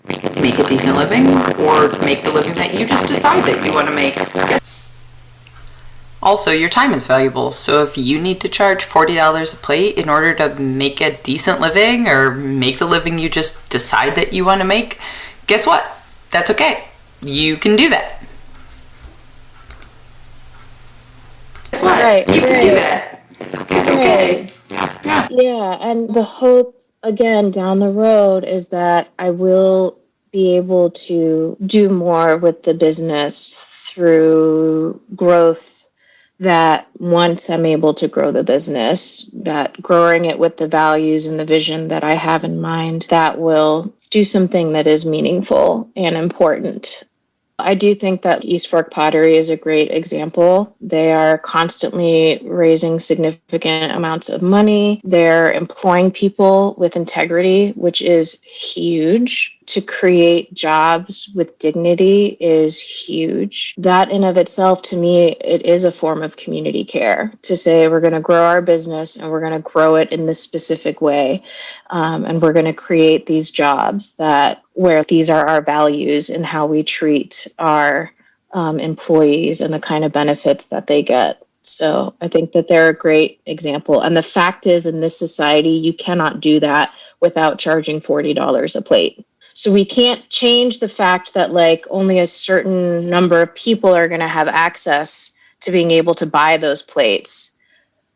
make a decent living, or make the living that you just decide that you want to make. Also, your time is valuable, so if you need to charge $40 a plate in order to make a decent living, or make the living you just decide that you want to make, guess what? That's okay. You can do that. Guess what? Right, you can do that. It's okay. Yeah, and the hope, again, down the road is that I will be able to do more with the business through growth, that once I'm able to grow the business, that growing it with the values and the vision that I have in mind, that will do something that is meaningful and important. I do think that East Fork Pottery is a great example. They are constantly raising significant amounts of money. They're employing people with integrity, which is huge. To create jobs with dignity is huge. That in of itself, to me, it is a form of community care, to say we're going to grow our business and we're going to grow it in this specific way. And we're going to create these jobs where these are our values and how we treat our employees and the kind of benefits that they get. So I think that they're a great example. And the fact is, in this society, you cannot do that without charging $40 a plate. So we can't change the fact that like only a certain number of people are going to have access to being able to buy those plates.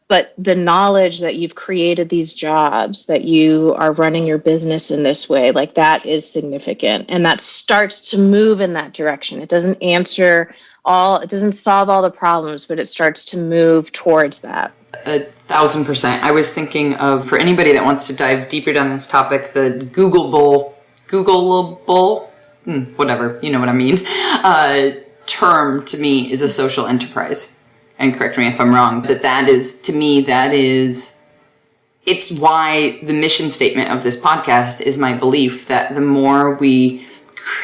But the knowledge that you've created these jobs, that you are running your business in this way, like that is significant. And that starts to move in that direction. It doesn't it doesn't solve all the problems, but it starts to move towards that. 1,000%. I was thinking of, for anybody that wants to dive deeper down this topic, the Googleable, whatever, you know what I mean, term to me is a social enterprise. And correct me if I'm wrong, but it's why the mission statement of this podcast is my belief that the more we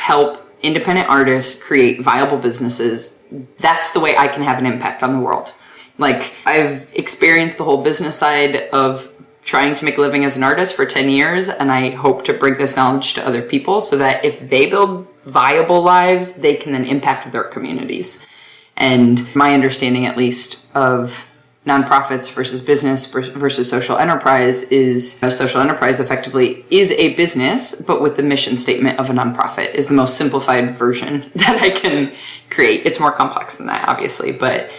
help independent artists create viable businesses, that's the way I can have an impact on the world. Like, I've experienced the whole business side of trying to make a living as an artist for 10 years, and I hope to bring this knowledge to other people so that if they build viable lives, they can then impact their communities. And my understanding, at least, of nonprofits versus business versus social enterprise is a social enterprise effectively is a business, but with the mission statement of a nonprofit is the most simplified version that I can create. It's more complex than that, obviously, but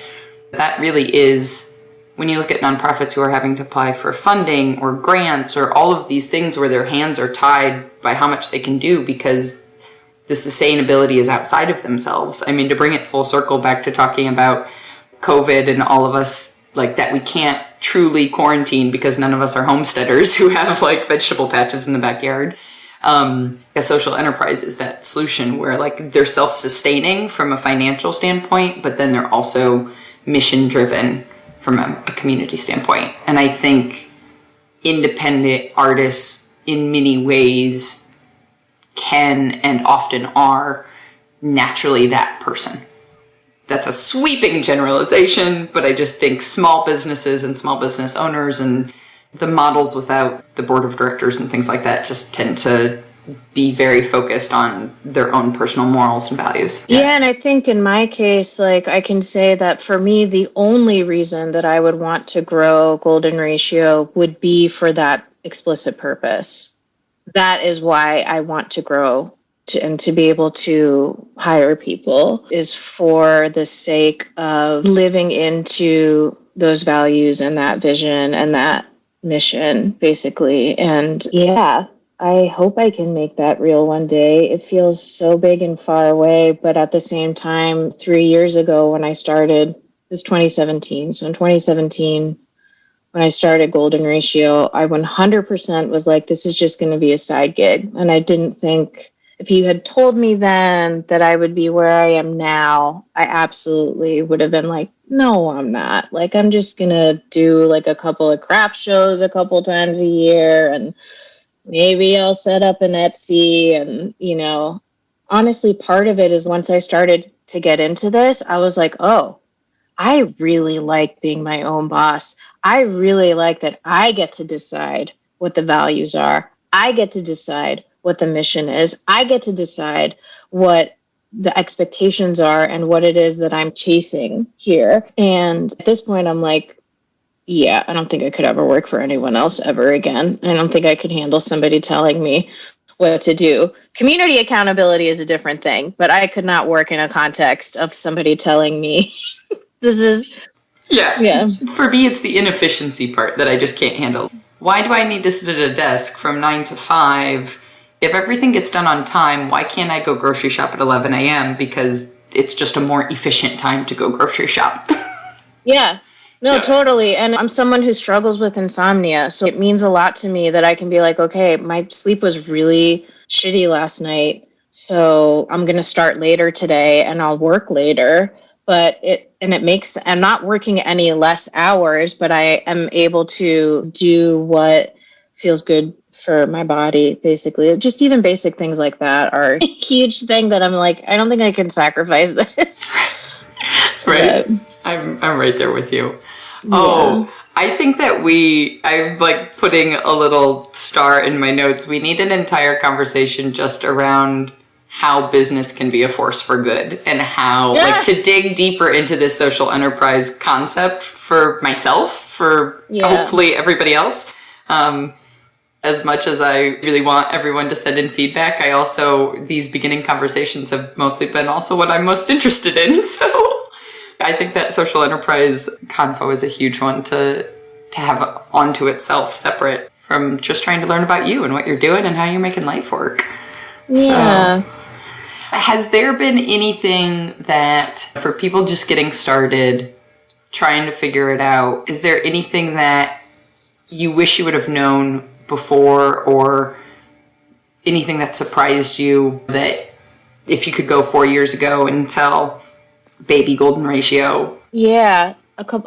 that really is, when you look at nonprofits who are having to apply for funding or grants or all of these things where their hands are tied by how much they can do because the sustainability is outside of themselves. I mean, to bring it full circle back to talking about COVID and all of us, like, that we can't truly quarantine because none of us are homesteaders who have like vegetable patches in the backyard. A social enterprise is that solution where like they're self-sustaining from a financial standpoint, but then they're also mission driven from a community standpoint. And I think independent artists in many ways can and often are naturally that person. That's a sweeping generalization, but I just think small businesses and small business owners and the models without the board of directors and things like that just tend to be very focused on their own personal morals and values. Yeah, and I think in my case, like, I can say that for me, the only reason that I would want to grow Golden Ratio would be for that explicit purpose. That is why I want to grow and to be able to hire people, is for the sake of living into those values and that vision and that mission, basically. And yeah, I hope I can make that real one day. It feels so big and far away, but at the same time, 3 years ago when I started, it was 2017. So in 2017, when I started Golden Ratio, I 100% was like, this is just going to be a side gig. And I didn't think, if you had told me then that I would be where I am now, I absolutely would have been like, no, I'm not. Like, I'm just going to do like a couple of craft shows a couple times a year. And maybe I'll set up an Etsy. And, you know, honestly, part of it is once I started to get into this, I was like, oh, I really like being my own boss. I really like that I get to decide what the values are. I get to decide what the mission is. I get to decide what the expectations are and what it is that I'm chasing here. And at this point, I'm like, yeah, I don't think I could ever work for anyone else ever again. I don't think I could handle somebody telling me what to do. Community accountability is a different thing, but I could not work in a context of somebody telling me this is... Yeah. For me, it's the inefficiency part that I just can't handle. Why do I need to sit at a desk from 9 to 5? If everything gets done on time, why can't I go grocery shop at 11 a.m.? Because it's just a more efficient time to go grocery shop. Yeah. No, totally. And I'm someone who struggles with insomnia. So it means a lot to me that I can be like, okay, my sleep was really shitty last night. So I'm going to start later today and I'll work later. But it makes, I'm not working any less hours, but I am able to do what feels good for my body, basically. Just even basic things like that are a huge thing that I'm like, I don't think I can sacrifice this. Right. But, I'm right there with you. Yeah. Oh, I think that I'm like putting a little star in my notes. We need an entire conversation just around how business can be a force for good and how, like, to dig deeper into this social enterprise concept for myself, for hopefully everybody else. As much as I really want everyone to send in feedback, I also, these beginning conversations have mostly been also what I'm most interested in. So I think that social enterprise convo is a huge one to to have onto itself separate from just trying to learn about you and what you're doing and how you're making life work. Yeah. So, has there been anything that, for people just getting started, trying to figure it out, is there anything that you wish you would have known before, or anything that surprised you that if you could go 4 years ago and tell baby golden ratio? Yeah,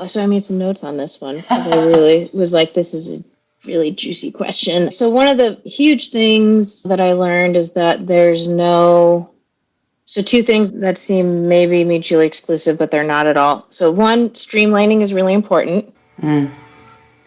so I made some notes on this one because I really was like, this is a really juicy question. So one of the huge things that I learned is that so two things that seem maybe mutually exclusive, but they're not at all. So one, streamlining is really important.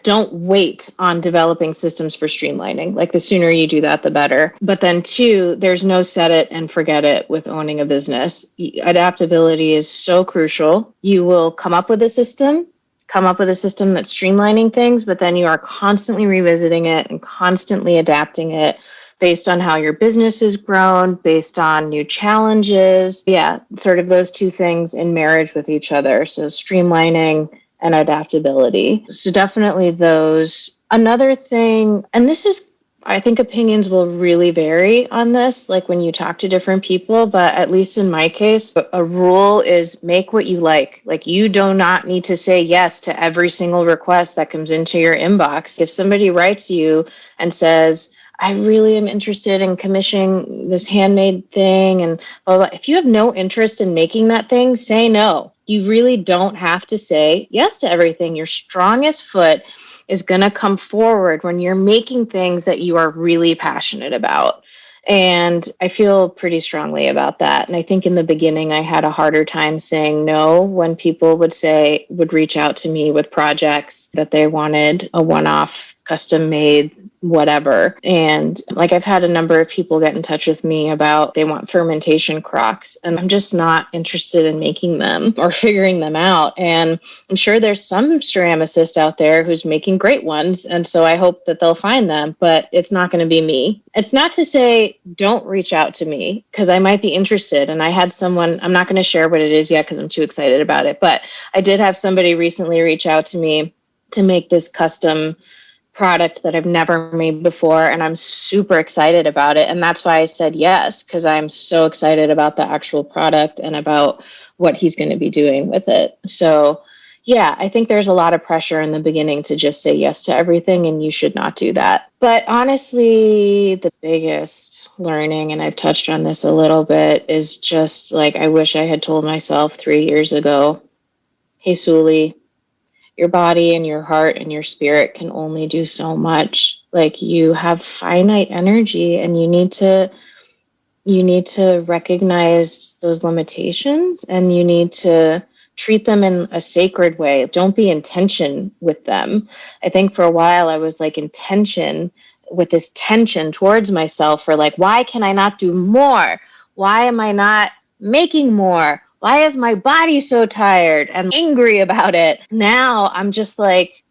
Don't wait on developing systems for streamlining. Like, the sooner you do that, the better. But then two, there's no set it and forget it with owning a business. Adaptability is so crucial. You will come up with a system that's streamlining things, but then you are constantly revisiting it and constantly adapting it based on how your business has grown, based on new challenges. Yeah, sort of those two things in marriage with each other. So streamlining and adaptability. So definitely those. Another thing, and this is, I think opinions will really vary on this, like when you talk to different people, but at least in my case, a rule is make what you like. Like, you do not need to say yes to every single request that comes into your inbox. If somebody writes you and says, I really am interested in commissioning this handmade thing, and blah, blah, blah. If you have no interest in making that thing, say no. You really don't have to say yes to everything. Your strongest foot is going to come forward when you're making things that you are really passionate about. And I feel pretty strongly about that. And I think in the beginning, I had a harder time saying no when people would reach out to me with projects that they wanted a one-off, custom made, whatever. And like, I've had a number of people get in touch with me about they want fermentation crocks, and I'm just not interested in making them or figuring them out. And I'm sure there's some ceramicist out there who's making great ones, and so I hope that they'll find them, but it's not going to be me. It's not to say don't reach out to me, because I might be interested. And I had someone, I'm not going to share what it is yet because I'm too excited about it, but I did have somebody recently reach out to me to make this custom product that I've never made before, and I'm super excited about it. And that's why I said yes, because I'm so excited about the actual product and about what he's going to be doing with it. So yeah, I think there's a lot of pressure in the beginning to just say yes to everything, and you should not do that. But honestly, the biggest learning, and I've touched on this a little bit, is just like, I wish I had told myself 3 years ago, hey, Souli, your body and your heart and your spirit can only do so much. Like, you have finite energy, and you need to recognize those limitations, and you need to treat them in a sacred way. Don't be in tension with them. I think for a while I was like in tension with this tension towards myself for like, why can I not do more? Why am I not making more? Why is my body so tired and angry about it? Now I'm just like,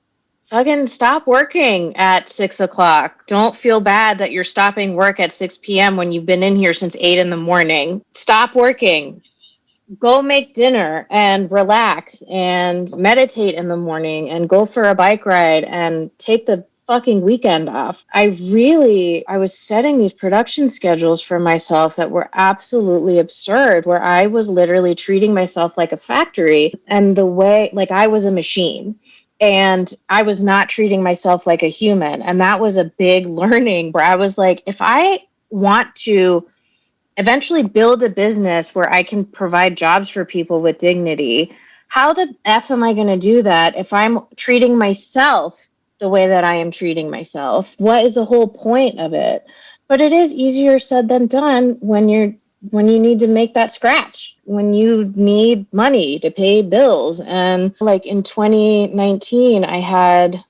fucking stop working at 6 o'clock. Don't feel bad that you're stopping work at 6 p.m. when you've been in here since 8 in the morning. Stop working. Go make dinner and relax and meditate in the morning and go for a bike ride and take the fucking weekend off. I was setting these production schedules for myself that were absolutely absurd, where I was literally treating myself like a factory, and the way, like, I was a machine, and I was not treating myself like a human. And that was a big learning, where I was like, if I want to eventually build a business where I can provide jobs for people with dignity, how the F am I going to do that if I'm treating myself the way that I am treating myself? What is the whole point of it? But it is easier said than done when you need to make that scratch, when you need money to pay bills. And like in 2019, I had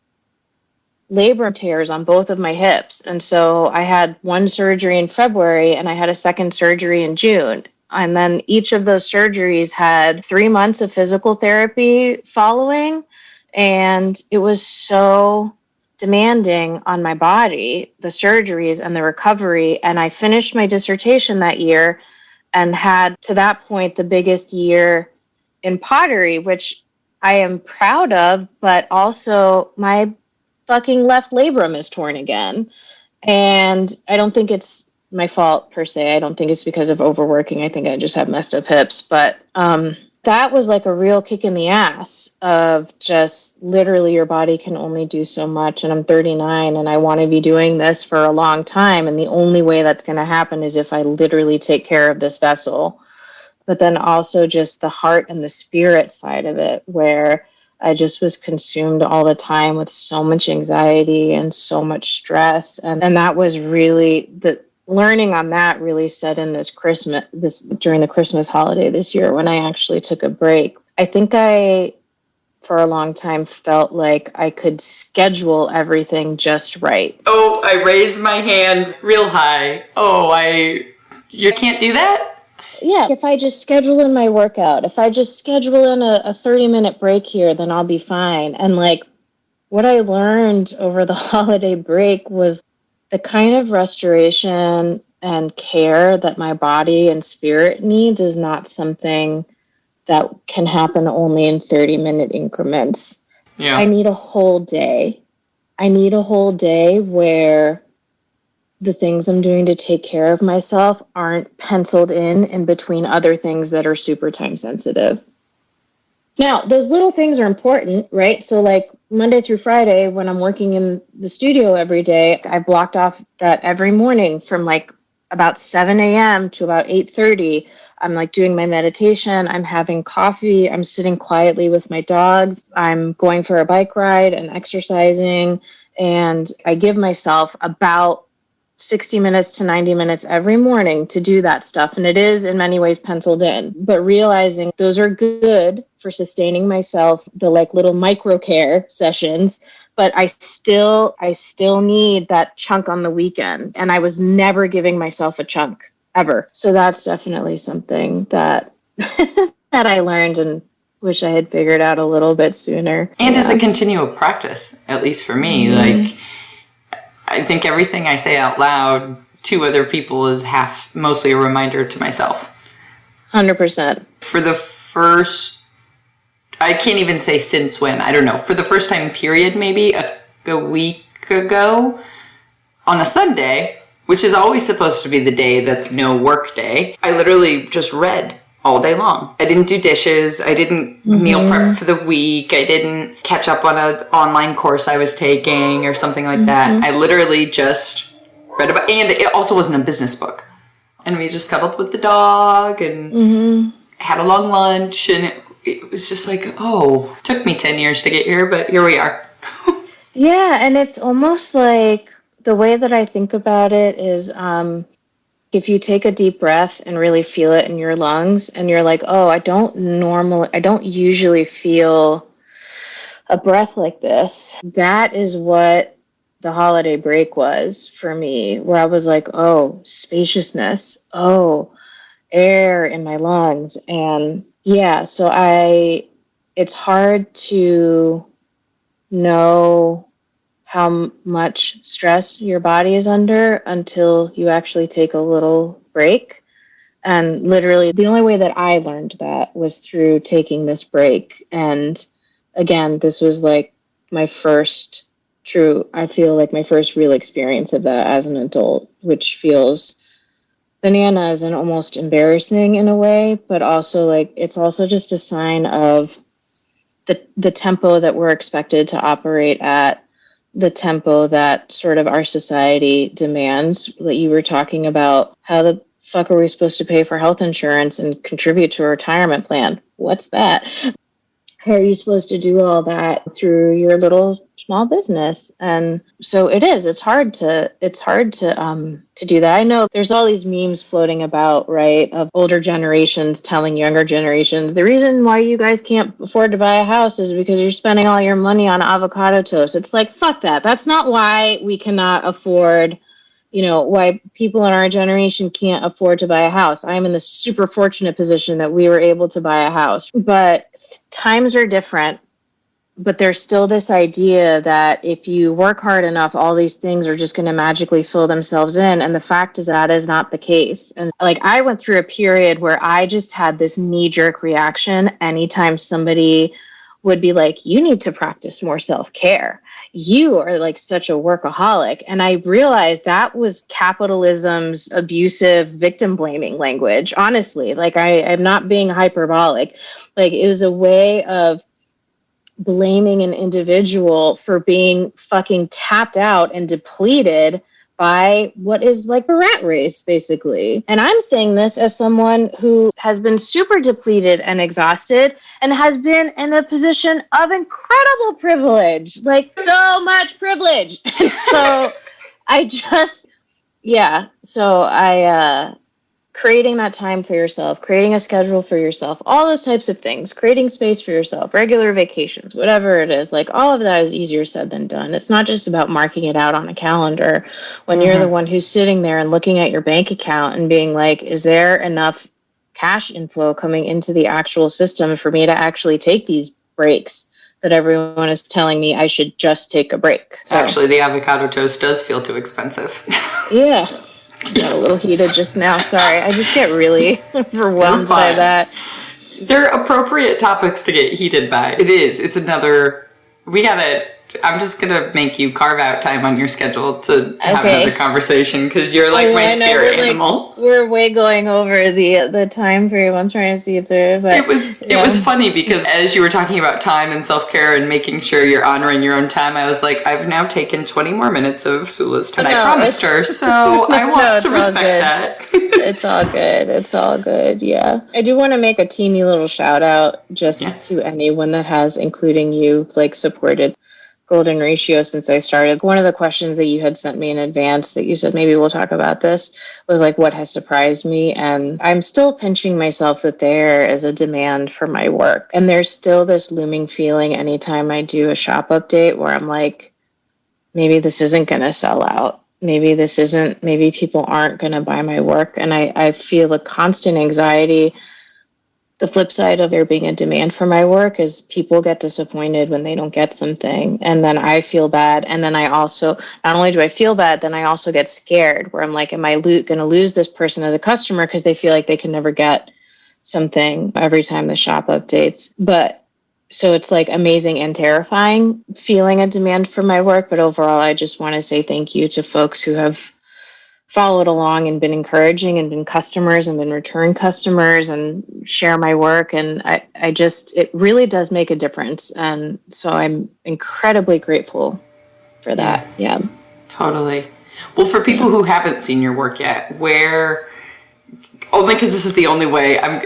labor tears on both of my hips. And so I had one surgery in February and I had a second surgery in June. And then each of those surgeries had 3 months of physical therapy following. And it was so demanding on my body, the surgeries and the recovery. And I finished my dissertation that year and had, to that point, the biggest year in pottery, which I am proud of, but also my fucking left labrum is torn again. And I don't think it's my fault per se. I don't think it's because of overworking. I think I just have messed up hips. But that was like a real kick in the ass of just literally your body can only do so much. And I'm 39 and I want to be doing this for a long time. And the only way that's going to happen is if I literally take care of this vessel. But then also just the heart and the spirit side of it, where I just was consumed all the time with so much anxiety and so much stress. And that was really the learning on that really set in during the Christmas holiday this year when I actually took a break. I think I, for a long time, felt like I could schedule everything just right. Oh, I raised my hand real high. You can't do that? Yeah, if I just schedule in my workout, if I just schedule in a 30-minute break here, then I'll be fine. And like what I learned over the holiday break was the kind of restoration and care that my body and spirit needs is not something that can happen only in 30-minute increments. Yeah. I need a whole day. I need a whole day where the things I'm doing to take care of myself aren't penciled in between other things that are super time sensitive. Now, those little things are important, right? So like Monday through Friday, when I'm working in the studio every day, I blocked off that every morning from like about 7 a.m. to about 8:30. I'm like doing my meditation. I'm having coffee. I'm sitting quietly with my dogs. I'm going for a bike ride and exercising. And I give myself about 60 minutes to 90 minutes every morning to do that stuff. And it is in many ways penciled in, but realizing those are good for sustaining myself, the like little micro care sessions, but I still need that chunk on the weekend. And I was never giving myself a chunk ever. So that's definitely something that, that I learned and wish I had figured out a little bit sooner. And as a continual practice, at least for me, like, I think everything I say out loud to other people is mostly a reminder to myself. 100%. For the first, I can't even say since when, I don't know, for the first time period, maybe a week ago, on a Sunday, which is always supposed to be the day that's no work day, I literally just read all day long. I didn't do dishes. I didn't meal prep for the week. I didn't catch up on an online course I was taking or something like that. I literally just read about, and it also wasn't a business book. And we just cuddled with the dog and had a long lunch. And it was just like, it took me 10 years to get here, but here we are. Yeah. And it's almost like the way that I think about it is, if you take a deep breath and really feel it in your lungs and you're like, I don't usually feel a breath like this. That is what the holiday break was for me, where I was like, spaciousness, air in my lungs. And yeah, so it's hard to know how much stress your body is under until you actually take a little break. And literally the only way that I learned that was through taking this break. And again, this was like my first real experience of that as an adult, which feels bananas and almost embarrassing in a way, but also like, it's also just a sign of the tempo that we're expected to operate at, the tempo that sort of our society demands. That you were talking about, how the fuck are we supposed to pay for health insurance and contribute to a retirement plan? What's that? How are you supposed to do all that through your little small business? And so it's hard to do that. I know there's all these memes floating about, right, of older generations telling younger generations, the reason why you guys can't afford to buy a house is because you're spending all your money on avocado toast. It's like, fuck that. That's not why we cannot afford, why people in our generation can't afford to buy a house. I'm in the super fortunate position that we were able to buy a house, but times are different. But there's still this idea that if you work hard enough, all these things are just going to magically fill themselves in. And the fact is that is not the case. And like, I went through a period where I just had this knee-jerk reaction anytime somebody would be like, you need to practice more self-care. You are like such a workaholic. And I realized that was capitalism's abusive victim blaming language. Honestly, like I'm not being hyperbolic. Like it was a way of blaming an individual for being fucking tapped out and depleted by what is like a rat race, basically. And I'm saying this as someone who has been super depleted and exhausted and has been in a position of incredible privilege, like so much privilege. So creating that time for yourself, creating a schedule for yourself, all those types of things, creating space for yourself, regular vacations, whatever it is, like all of that is easier said than done. It's not just about marking it out on a calendar when you're the one who's sitting there and looking at your bank account and being like, is there enough cash inflow coming into the actual system for me to actually take these breaks that everyone is telling me I should just take a break? So, actually, the avocado toast does feel too expensive. Yeah. Got a little heated just now. Sorry. I just get really overwhelmed by that. They're appropriate topics to get heated by. It is. It's another... I'm just going to make you carve out time on your schedule to have another conversation because you're like my spirit animal. We're way going over the time frame. I'm trying to see if there... But, it was funny because as you were talking about time and self-care and making sure you're honoring your own time, I was like, I've now taken 20 more minutes of Soula's time. I promised her, so I want to respect that. It's all good. It's all good, yeah. I do want to make a teeny little shout out to anyone that has, including you, like supported Golden Ratio since I started. One of the questions that you had sent me in advance that you said maybe we'll talk about this was like what has surprised me, and I'm still pinching myself that there is a demand for my work, and there's still this looming feeling anytime I do a shop update where I'm like, maybe this isn't going to sell out, maybe people aren't going to buy my work, and I feel a constant anxiety. The flip side of there being a demand for my work is people get disappointed when they don't get something. And then I feel bad. And then I also, not only do I feel bad, then I also get scared where I'm like, am I going to lose this person as a customer because they feel like they can never get something every time the shop updates. But so it's like amazing and terrifying feeling a demand for my work. But overall, I just want to say thank you to folks who have followed along and been encouraging and been customers and been return customers and share my work. And it really does make a difference. And so I'm incredibly grateful for that. Yeah. Totally. Well, for people who haven't seen your work yet, only because this is the only way I'm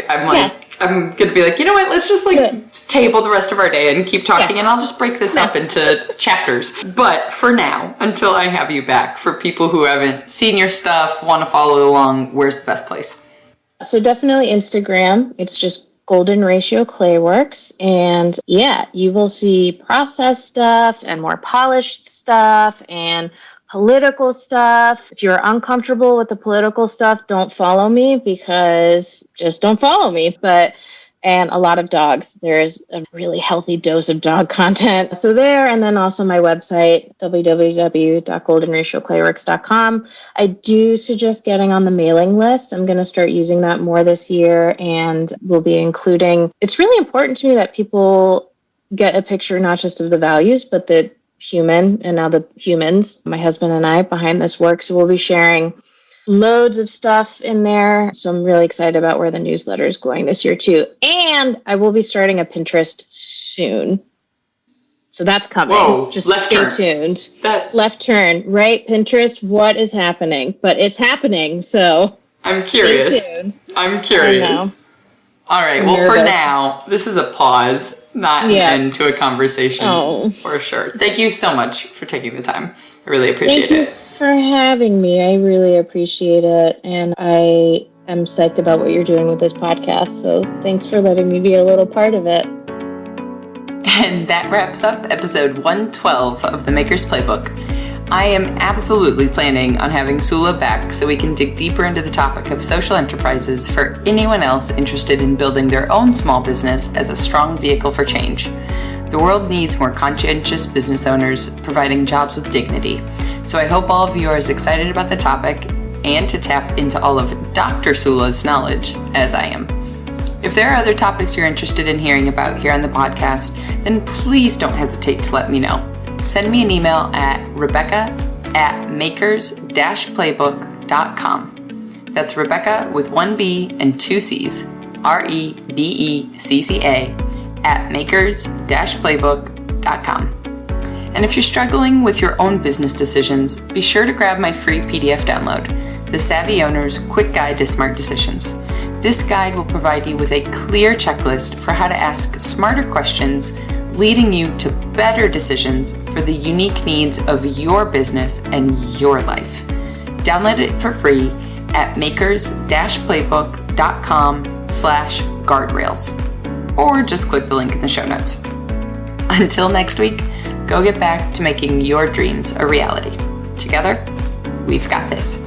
going to be like, you know what, let's just table the rest of our day and keep talking and I'll just break this up into chapters. But for now, until I have you back, for people who haven't seen your stuff, want to follow along, where's the best place? So definitely Instagram. It's just Golden Ratio Clayworks. And you will see process stuff and more polished stuff and political stuff. If you're uncomfortable with the political stuff, don't follow me because just don't follow me. And a lot of dogs. There's a really healthy dose of dog content. So there, and then also my website, www.goldenratioclayworks.com. I do suggest getting on the mailing list. I'm going to start using that more this year, and we'll be including, it's really important to me that people get a picture not just of the values, but the human, and now the humans, my husband and I, behind this work. So we'll be sharing loads of stuff in there. So I'm really excited about where the newsletter is going this year too. And I will be starting a Pinterest soon. So that's coming. Whoa, just stay tuned. Left turn, right? Pinterest, what is happening? But it's happening, so I'm curious. Stay tuned. I'm curious. All right, for now, this is a pause, not an end to a conversation for sure. Thank you so much for taking the time. I really appreciate it. Thank you for having me. I really appreciate it. And I am psyched about what you're doing with this podcast. So thanks for letting me be a little part of it. And that wraps up episode 112 of the Maker's Playbook. I am absolutely planning on having Soula back so we can dig deeper into the topic of social enterprises for anyone else interested in building their own small business as a strong vehicle for change. The world needs more conscientious business owners providing jobs with dignity. So I hope all of you are as excited about the topic and to tap into all of Dr. Soula's knowledge as I am. If there are other topics you're interested in hearing about here on the podcast, then please don't hesitate to let me know. Send me an email at rebecca@makers-playbook.com. That's Rebecca with one B and two C's, REBECCA @makers-playbook.com. And if you're struggling with your own business decisions, be sure to grab my free PDF download, The Savvy Owner's Quick Guide to Smart Decisions. This guide will provide you with a clear checklist for how to ask smarter questions, leading you to better decisions for the unique needs of your business and your life. Download it for free at makers-playbook.com/guardrails, or just click the link in the show notes. Until next week, go get back to making your dreams a reality. Together, we've got this.